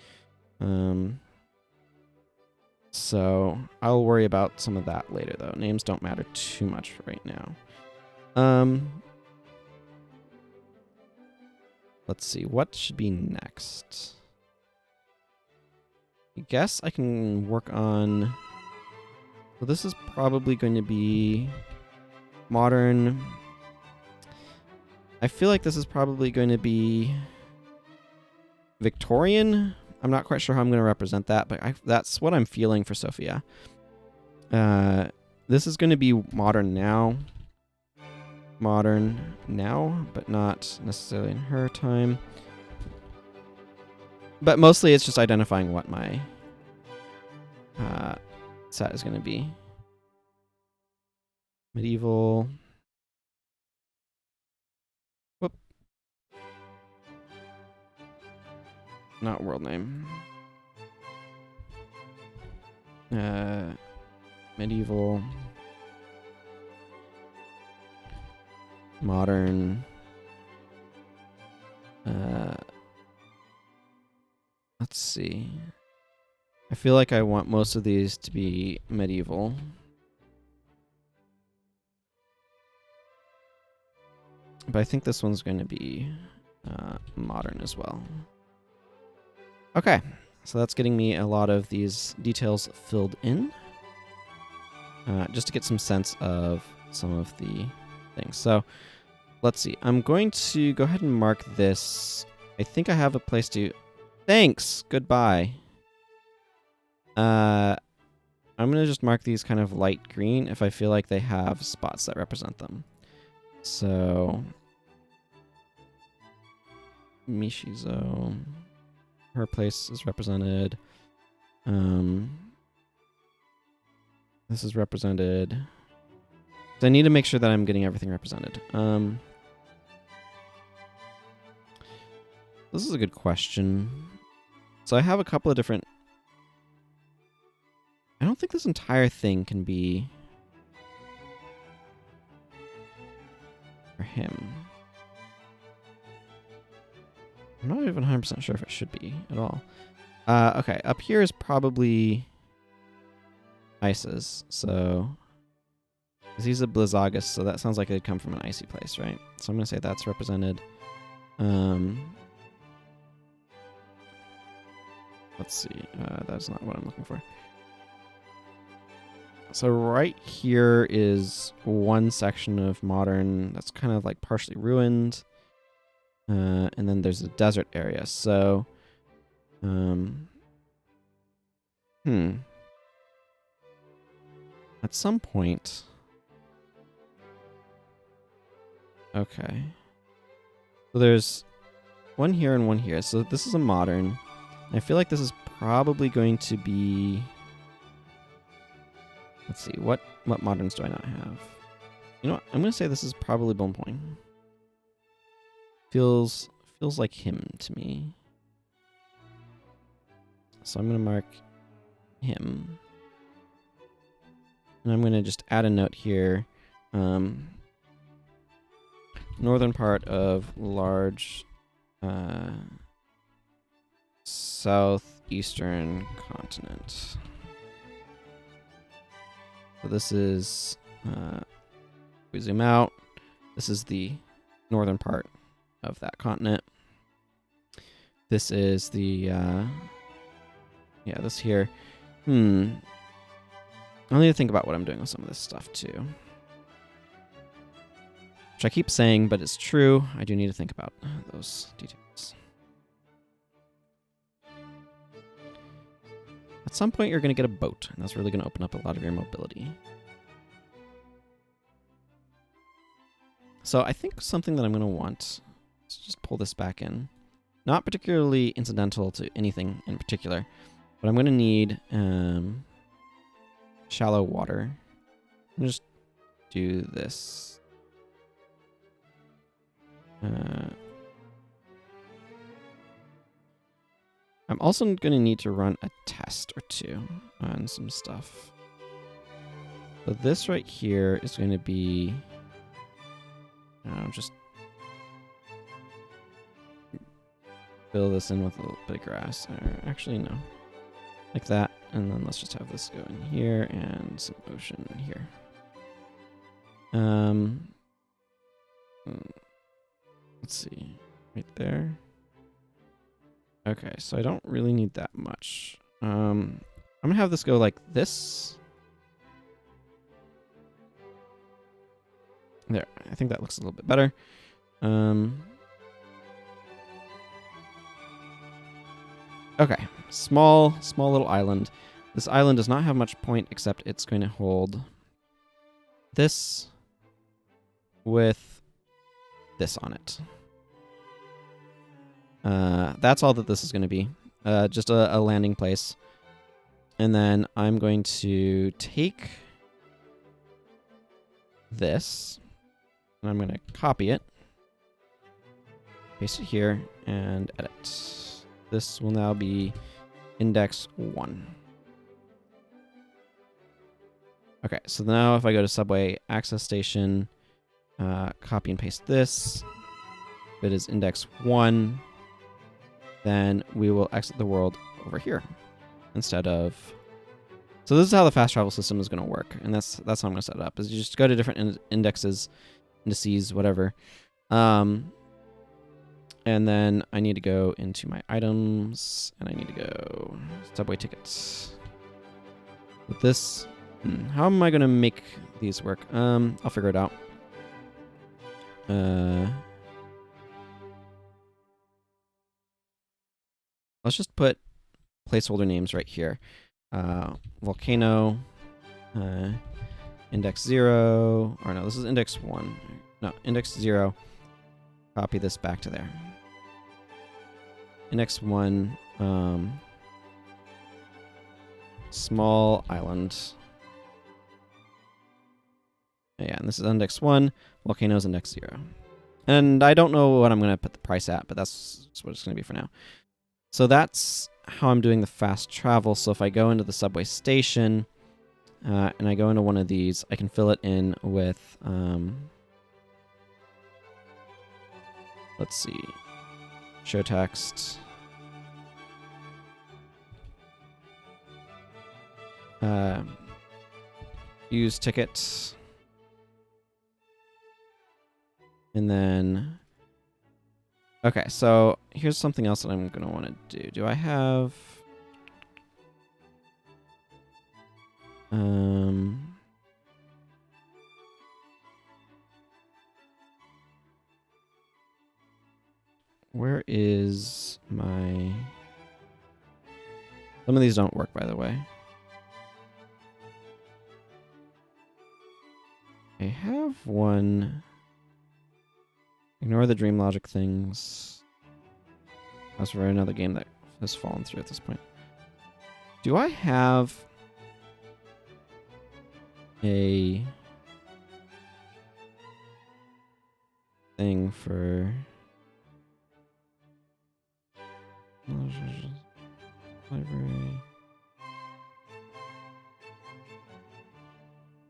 So I'll worry about some of that later, though. Names don't matter too much right now. Let's see. What should be next? I guess I can work on... So this is probably going to be modern. I feel like this is probably going to be Victorian. I'm not quite sure how I'm going to represent that, but that's what I'm feeling for Sophia. This is going to be modern now. Modern now, but not necessarily in her time. But mostly it's just identifying what my set is going to be. Medieval. Whoop. Not world name. Medieval. Modern. Let's see. I feel like I want most of these to be medieval. But I think this one's going to be modern as well. Okay, so that's getting me a lot of these details filled in. Just to get some sense of some of the things. So let's see. I'm going to go ahead and mark this. I think I have a place to... Thanks! Goodbye. I'm going to just mark these kind of light green if I feel like they have spots that represent them. So... Mishizo. Her place is represented. This is represented. So I need to make sure that I'm getting everything represented. This is a good question. So I have a couple of different... I don't think this entire thing can be for him. I'm not even 100% sure if it should be at all. Okay, up here is probably Isis. So he's a Blizzagus, so that sounds like it'd come from an icy place, right? So I'm going to say that's represented. Let's see. That's not what I'm looking for. So right here is one section of modern that's kind of like partially ruined. And then there's a desert area. So, at some point. Okay. So there's one here and one here. So this is a modern. I feel like this is probably going to be. Let's see. What moderns do I not have? You know what? I'm gonna say this is probably Bonpoint. Feels like him to me. So I'm gonna mark him. And I'm gonna just add a note here. Northern part of large southeastern continent. So this is, we zoom out, this is the northern part of that continent. This is the, this here. I need to think about what I'm doing with some of this stuff too. Which I keep saying, but it's true. I do need to think about those details. At some point, you're going to get a boat, and that's really going to open up a lot of your mobility. So I think something that I'm going to want is just pull this back in. Not particularly incidental to anything in particular, but I'm going to need shallow water. I'm going to just do this. I'm also going to need to run a test or two on some stuff. So this right here is going to be, just fill this in with a little bit of grass. Or actually, no. Like that. And then let's just have this go in here and some ocean in here. Let's see. Right there. Okay, so I don't really need that much. I'm going to have this go like this. There. I think that looks a little bit better. Okay. Small little island. This island does not have much point, except it's going to hold this with this on it. That's all that this is going to be. Just a landing place. And then I'm going to take this, and I'm going to copy it, paste it here, and edit. This will now be index 1. Okay, so now if I go to subway access station, copy and paste this, if it is index 1, then we will exit the world over here instead of. So this is how the fast travel system is going to work, and that's how I'm going to set it up. Is you just go to different indices, whatever, and then I need to go into my items, and I need to go subway tickets. With this, how am I going to make these work? I'll figure it out. Let's just put placeholder names right here. Volcano, index 0, or no, this is index 1. No, index 0. Copy this back to there. Index 1, small island. Yeah, and this is index 1, volcanoes index 0. And I don't know what I'm going to put the price at, but that's what it's going to be for now. So that's how I'm doing the fast travel. So if I go into the subway station and I go into one of these, I can fill it in with, let's see, show text. Use ticket. And then, okay, so here's something else that I'm going to want to do. Do I have... Where is my... Some of these don't work, by the way. I have one. Ignore the dream logic things. That's for another game that has fallen through at this point. Do I have a thing for library?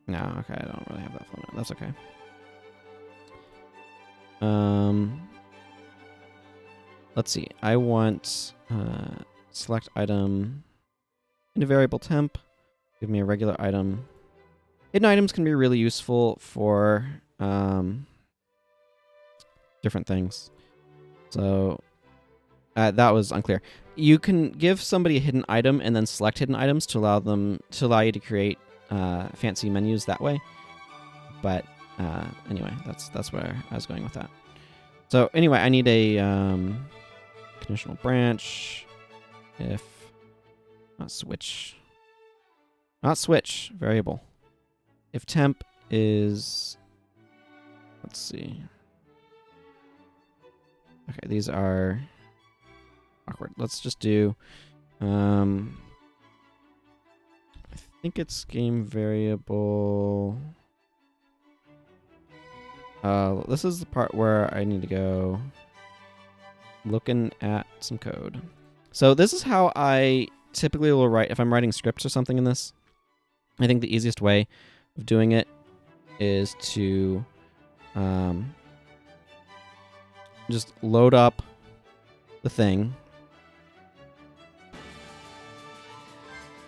No, okay, I don't really have that phone. That's okay. Let's see. I want select item into variable temp. Give me a regular item. Hidden items can be really useful for different things. So that was unclear. You can give somebody a hidden item and then select hidden items to allow you to create fancy menus that way. But anyway, that's where I was going with that. So anyway, I need a conditional branch. If not switch variable. If temp is, let's see. Okay, these are awkward. Let's just do, I think it's game variable. This is the part where I need to go looking at some code. So this is how I typically will write, if I'm writing scripts or something in this. I think the easiest way of doing it is to just load up the thing.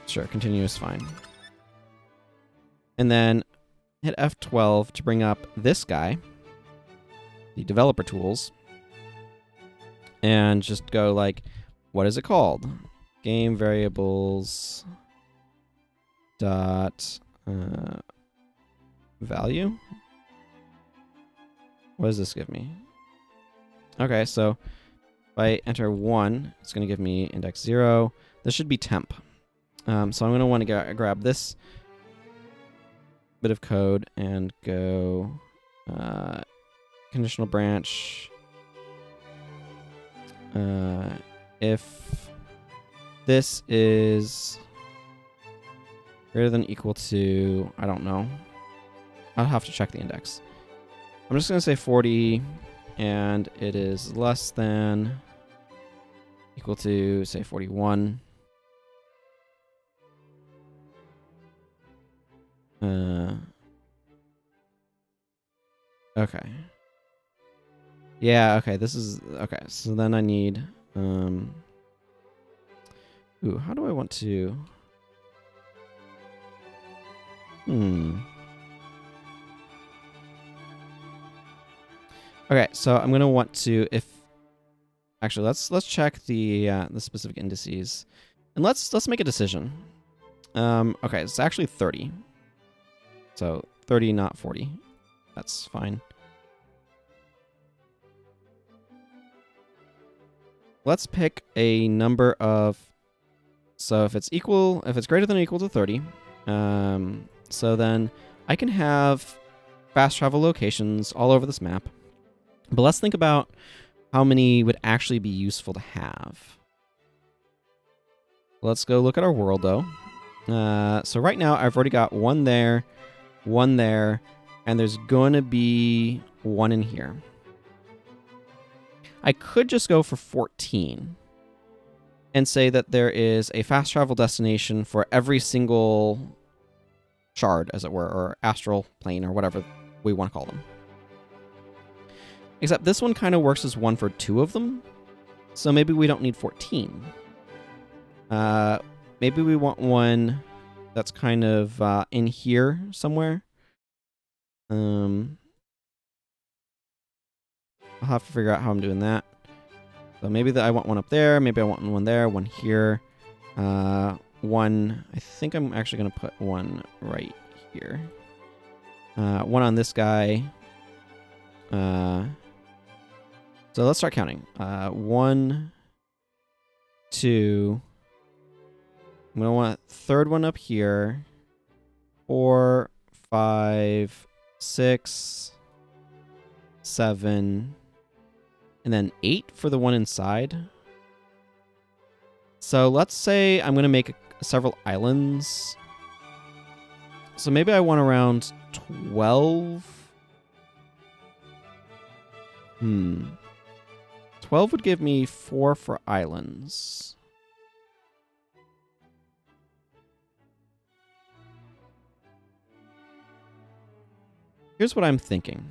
Sure, continue is fine. And then hit F12 to bring up this guy, the developer tools, and just go like, what is it called? Game variables dot value. What does this give me? Okay, so if I enter 1, it's going to give me index 0. This should be temp. So I'm going to want to grab this bit of code and go conditional branch. If this is greater than or equal to, I don't know. I'll have to check the index. I'm just going to say 40, and it is less than equal to, say, 41. Okay. Yeah, okay, this is, okay, so then I need, ooh, how do I want to, Okay, so I'm gonna want to, actually, let's check the specific indices, and let's make a decision. Okay, it's actually 30. So 30, not 40. That's fine. Let's pick a number of, so if it's greater than or equal to 30, so then I can have fast travel locations all over this map. But let's think about how many would actually be useful to have. Let's go look at our world, though. So right now, I've already got one there, and there's going to be one in here. I could just go for 14 and say that there is a fast travel destination for every single shard, as it were, or astral plane, or whatever we want to call them. Except this one kind of works as one for 2 of them, so maybe we don't need 14. Maybe we want one that's kind of in here somewhere. I'll have to figure out how I'm doing that. So maybe I want one up there, maybe I want one there, one here. One, I think I'm actually going to put one right here. One on this guy. So let's start counting. 1, 2. I'm gonna want a third one up here. 4, 5, 6, 7, and then 8 for the one inside. So let's say I'm gonna make several islands. So maybe I want around 12. 12 would give me 4 for islands. Here's what I'm thinking.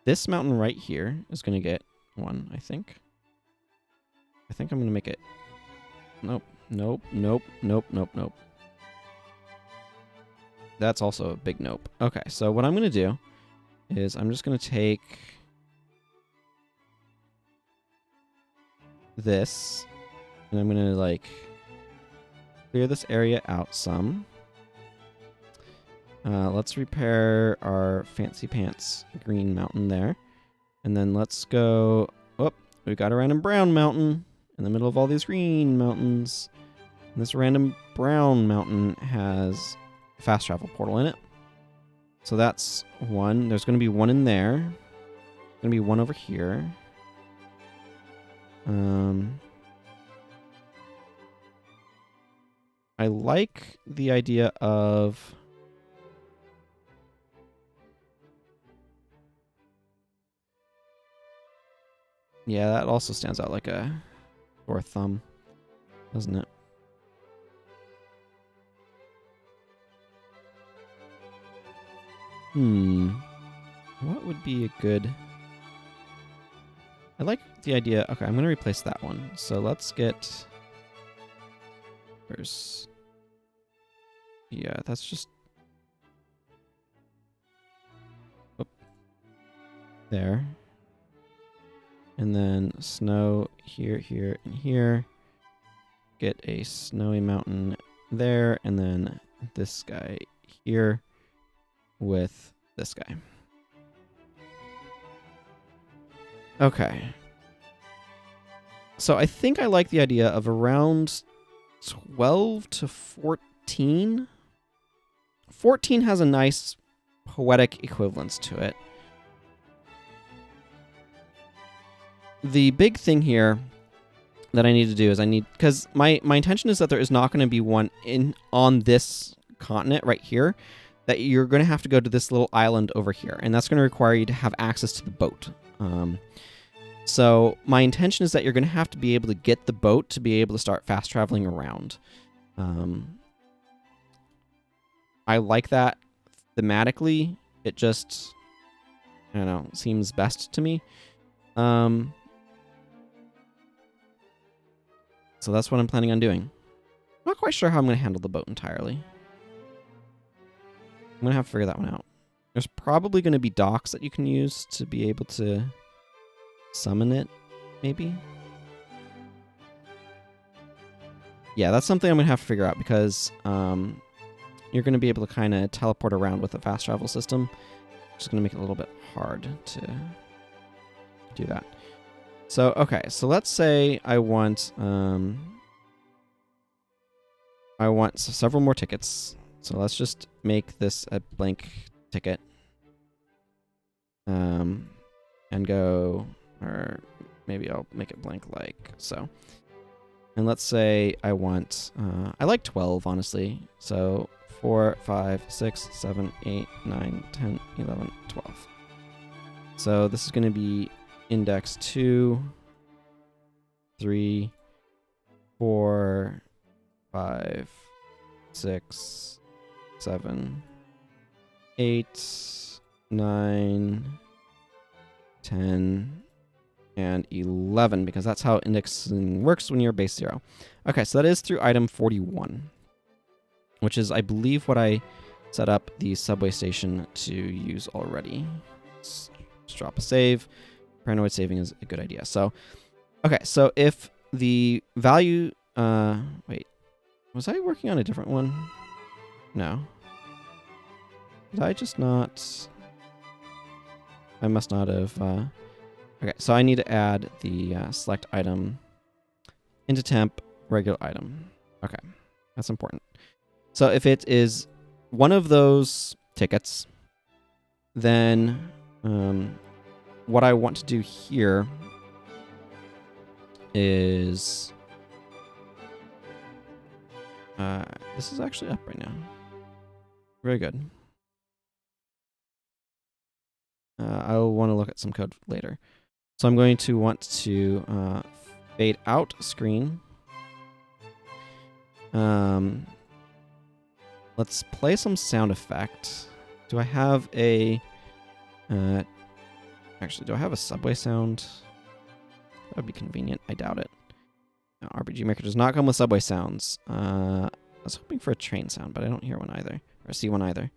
This mountain right here is going to get 1, I think. I think I'm going to make it... Nope, nope, nope, nope, nope, nope. That's also a big nope. Okay, so what I'm going to do is I'm just going to take this, and I'm going to, like, clear this area out some. Let's repair our fancy pants green mountain there. And then let's go... Oh, we got a random brown mountain in the middle of all these green mountains. And this random brown mountain has a fast travel portal in it. So that's 1. There's going to be 1 in there. There's going to be 1 over here. I like the idea of... Yeah, that also stands out like a sore thumb, doesn't it? What would be a good... I like the idea... Okay, I'm going to replace that one. So let's get... There's... Yeah, that's just... Oop. There. And then snow here, here, and here. Get a snowy mountain there, and then this guy here with this guy. Okay. So I think I like the idea of around 12 to 14. 14 has a nice poetic equivalence to it. The big thing here that I need to do is because my intention is that there is not going to be one on this continent right here, that you're going to have to go to this little island over here, and that's going to require you to have access to the boat. So my intention is that you're going to have to be able to get the boat to be able to start fast traveling around. I like that thematically. It just, I don't know, seems best to me. So that's what I'm planning on doing. I'm not quite sure how I'm going to handle the boat entirely. I'm going to have to figure that one out. There's probably going to be docks that you can use to be able to summon it, maybe? Yeah, that's something I'm going to have to figure out because you're going to be able to kind of teleport around with a fast travel system. Which is going to make it a little bit hard to do that. So, okay, so let's say I want several more tickets. So let's just make this a blank ticket. And go, or maybe I'll make it blank like so. And let's say I want, I like 12, honestly. So 4, 5, 6, 7, 8, 9, 10, 11, 12. So this is going to be index 2, 3, 4, 5, 6, 7, 8, 9, 10, and 11, because that's how indexing works when you're base 0. Okay, so that is through item 41, which is, I believe, what I set up the subway station to use already. Let's drop a save. Paranoid saving is a good idea. So, okay, so if the value... wait, was I working on a different one? No. Did I just not... I must not have... Okay, so I need to add the select item into temp regular item. Okay, that's important. So if it is one of those tickets, then what I want to do here is... this is actually up right now. Very good. I'll want to look at some code later. So I'm going to want to fade out screen. Let's play some sound effect. Do I have a... actually, do I have a subway sound? That would be convenient. I doubt it. No, RPG Maker does not come with subway sounds. I was hoping for a train sound, but I don't hear one either. Or see one either.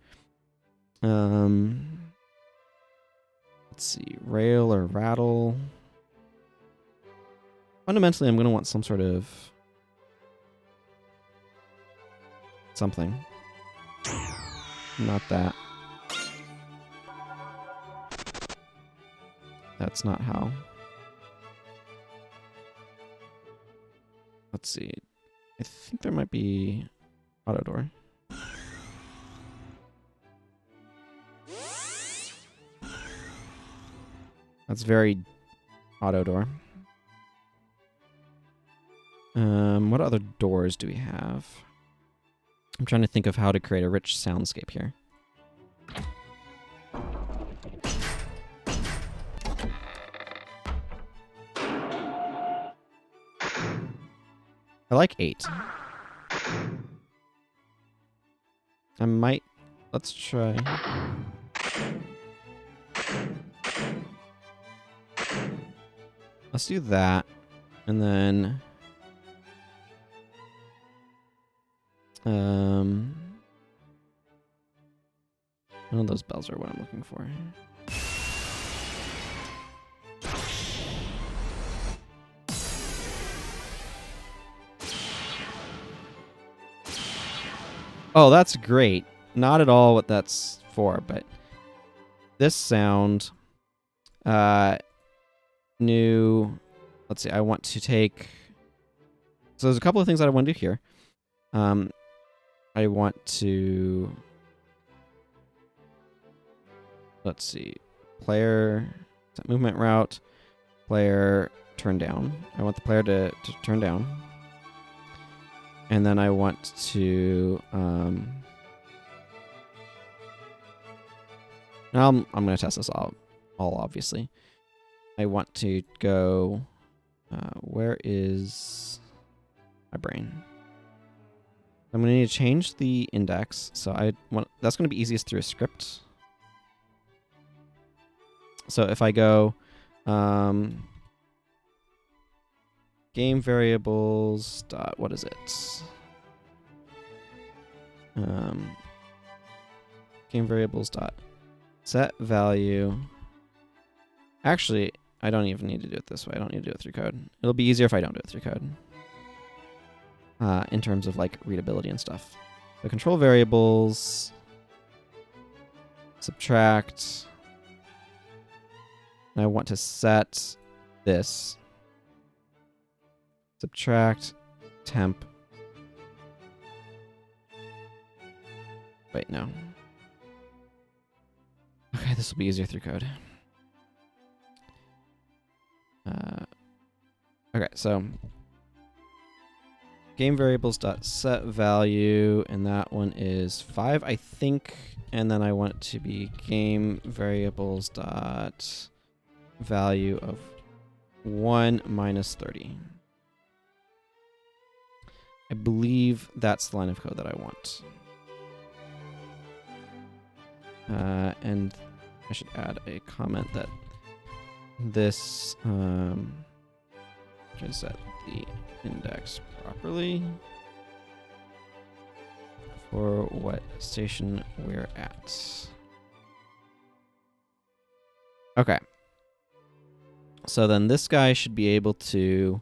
Let's see. Rail or rattle. Fundamentally, I'm going to want some sort of... something. Not that. That's not how. Let's see. I think there might be auto door. That's very auto door. What other doors do we have? I'm trying to think of how to create a rich soundscape here. I like 8. I might... Let's try... Let's do that. And then... none of those bells are what I'm looking for. Oh, that's great. Not at all what that's for, but this sound, new, let's see, I want to take, so there's a couple of things that I want to do here. I want to, let's see, player, movement route, player turn down. I want the player to turn down. And then I want to, now I'm going to test this all obviously. I want to go, where is my brain? I'm going to need to change the index. So that's going to be easiest through a script. So if I go, game variables dot, what is it? Game variables dot set value. Actually, I don't even need to do it this way. I don't need to do it through code. It'll be easier if I don't do it through code. In terms of like readability and stuff. So control variables, subtract. And I want to set this. Subtract temp. Wait, no. Okay, this will be easier through code. Okay, so game variables dot set value, and that one is 5, I think, and then I want it to be game variables dot value of 1 minus 30. I believe that's the line of code that I want. And I should add a comment that this should set the index properly for what station we're at. Okay. So then this guy should be able to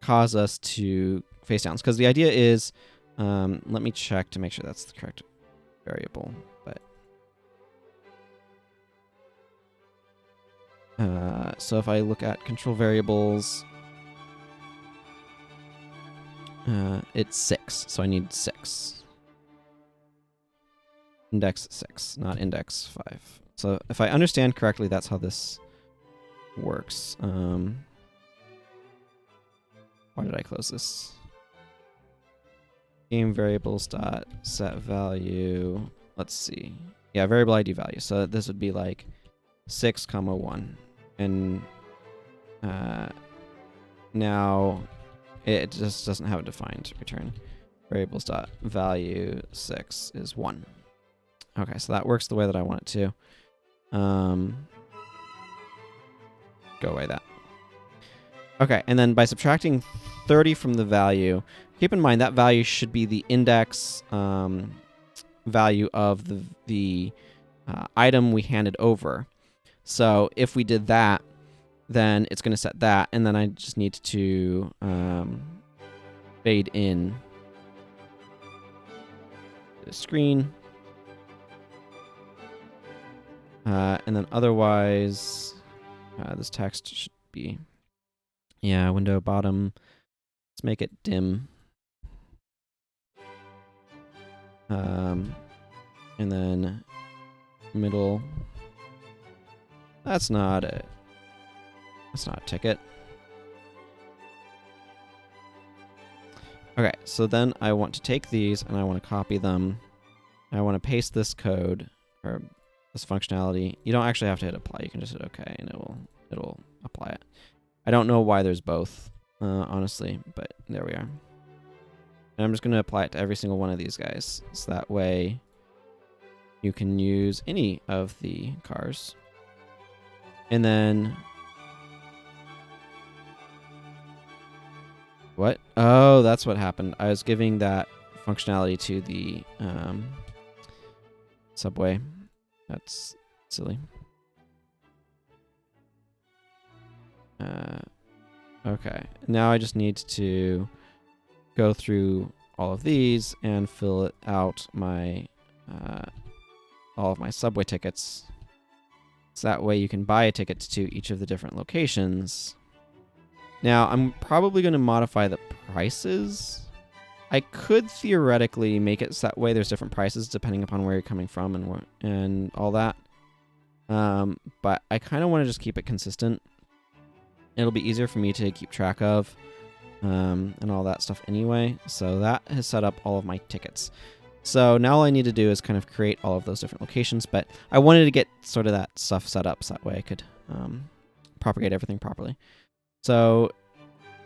cause us to face downs, because the idea is, let me check to make sure that's the correct variable. So if I look at control variables, it's 6, so I need 6. Index 6, not index 5. So if I understand correctly, that's how this works. Why did I close this? Game variables dot set value. Let's see. Yeah, variable ID value. So this would be like 6, 1. And now it just doesn't have a defined return. Variables dot value 6 is 1. Okay, so that works the way that I want it to. Go away that. Okay, and then by subtracting 30 from the value, keep in mind that value should be the index value of the item we handed over. So if we did that, then it's going to set that, and then I just need to fade in the screen. And then otherwise, this text should be, yeah, window bottom. Let's make it dim. And then middle. That's not a ticket. Okay, so then I want to take these and I want to copy them. I want to paste this code or this functionality. You don't actually have to hit apply. You can just hit OK and it'll apply it. I don't know why there's both, honestly, but there we are. And I'm just going to apply it to every single one of these guys. So that way you can use any of the cars. And then... What? Oh, that's what happened. I was giving that functionality to the subway. That's silly. Okay. Now I just need to go through all of these and fill it out my all of my subway tickets. So that way you can buy a ticket to each of the different locations. Now, I'm probably going to modify the prices. I could theoretically make it so that way there's different prices depending upon where you're coming from and all that. But I kind of want to just keep it consistent. It'll be easier for me to keep track of and all that stuff anyway. So that has set up all of my tickets. So now all I need to do is kind of create all of those different locations. But I wanted to get sort of that stuff set up so that way I could propagate everything properly. So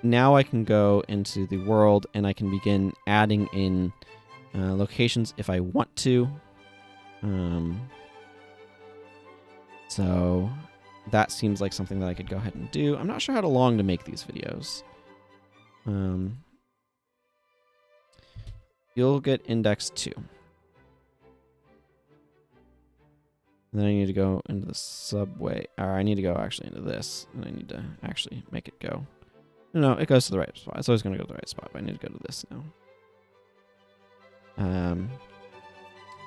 now I can go into the world and I can begin adding in locations if I want to. So that seems like something that I could go ahead and do. I'm not sure how long to make these videos. You'll get index 2. And then I need to go into the subway. Or I need to go actually into this. And I need to actually make it go. No, it goes to the right spot. It's always going to go to the right spot, but I need to go to this now.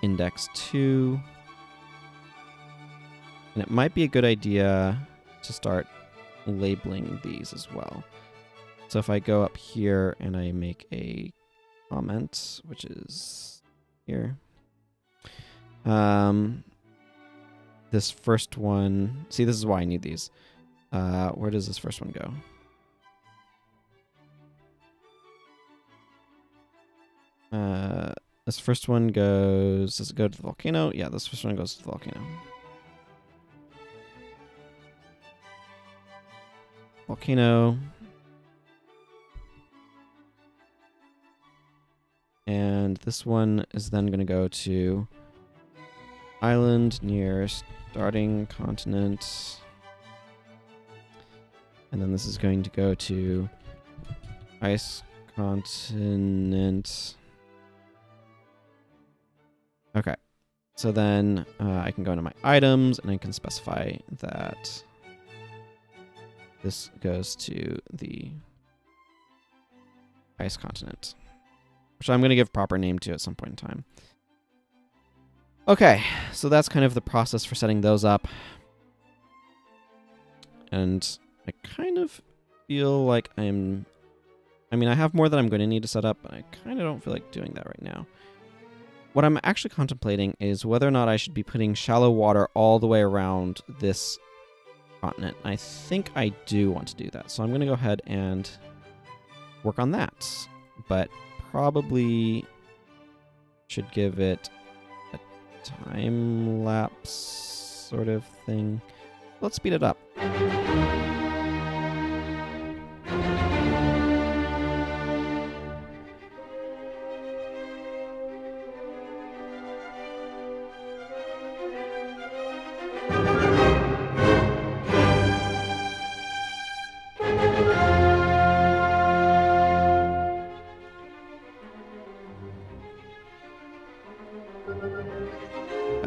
Index 2. And it might be a good idea to start labeling these as well. So if I go up here and I make a comment, which is here. This first one, see, this is why I need these. Where does this first one go? This first one goes, does it go to the volcano? Yeah, this first one goes to the volcano. Volcano. And this one is then going to go to island near starting continent. And then this is going to go to ice continent. Okay. So then I can go into my items and I can specify that this goes to the ice continent, which I'm going to give proper name to at some point in time. Okay, so that's kind of the process for setting those up. and I kind of feel like I have more that I'm going to need to set up, but I kind of don't feel like doing that right now. What I'm actually contemplating is whether or not I should be putting shallow water all the way around this continent. I think I do want to do that, so I'm going to go ahead and work on that, but probably should give it a time lapse sort of thing. Let's speed it up.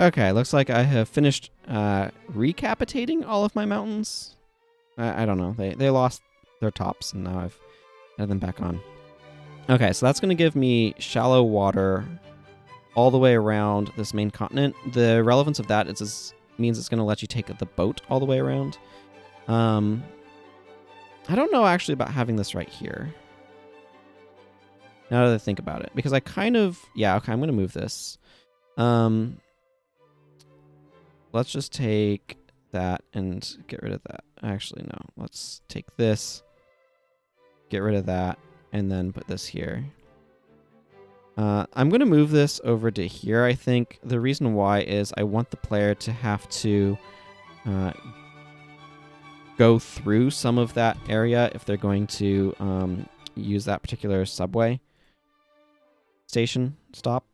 Okay, looks like I have finished recapitating all of my mountains. I don't know. They lost their tops, and now I've added them back on. Okay, so that's going to give me shallow water all the way around this main continent. The relevance of that means it's going to let you take the boat all the way around. I don't know actually about having this right here. Now that I think about it, because I kind of... Yeah, okay, I'm going to move this. Let's just take that and get rid of that. Actually, no. Let's take this, get rid of that, and then put this here. I'm going to move this over to here, I think. The reason why is I want the player to have to go through some of that area if they're going to use that particular subway station stop.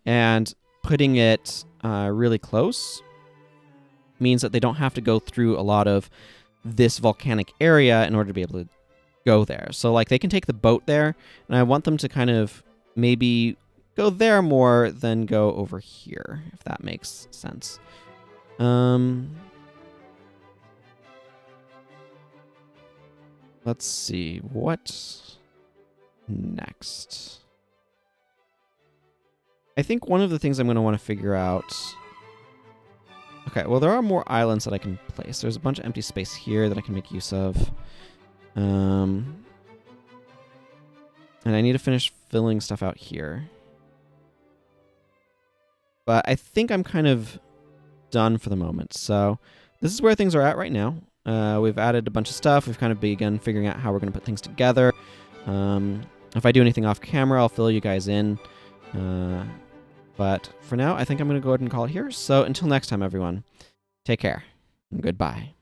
And putting it really close means that they don't have to go through a lot of this volcanic area in order to be able to go there. So like they can take the boat there, and I want them to kind of maybe go there more than go over here, if that makes sense. Let's see, what next? I think one of the things I'm going to want to figure out... Okay, well, there are more islands that I can place. There's a bunch of empty space here that I can make use of. And I need to finish filling stuff out here. But I think I'm kind of done for the moment. So this is where things are at right now. We've added a bunch of stuff. We've kind of begun figuring out how we're going to put things together. If I do anything off camera, I'll fill you guys in. But for now, I think I'm going to go ahead and call it here. So until next time, everyone, take care and goodbye.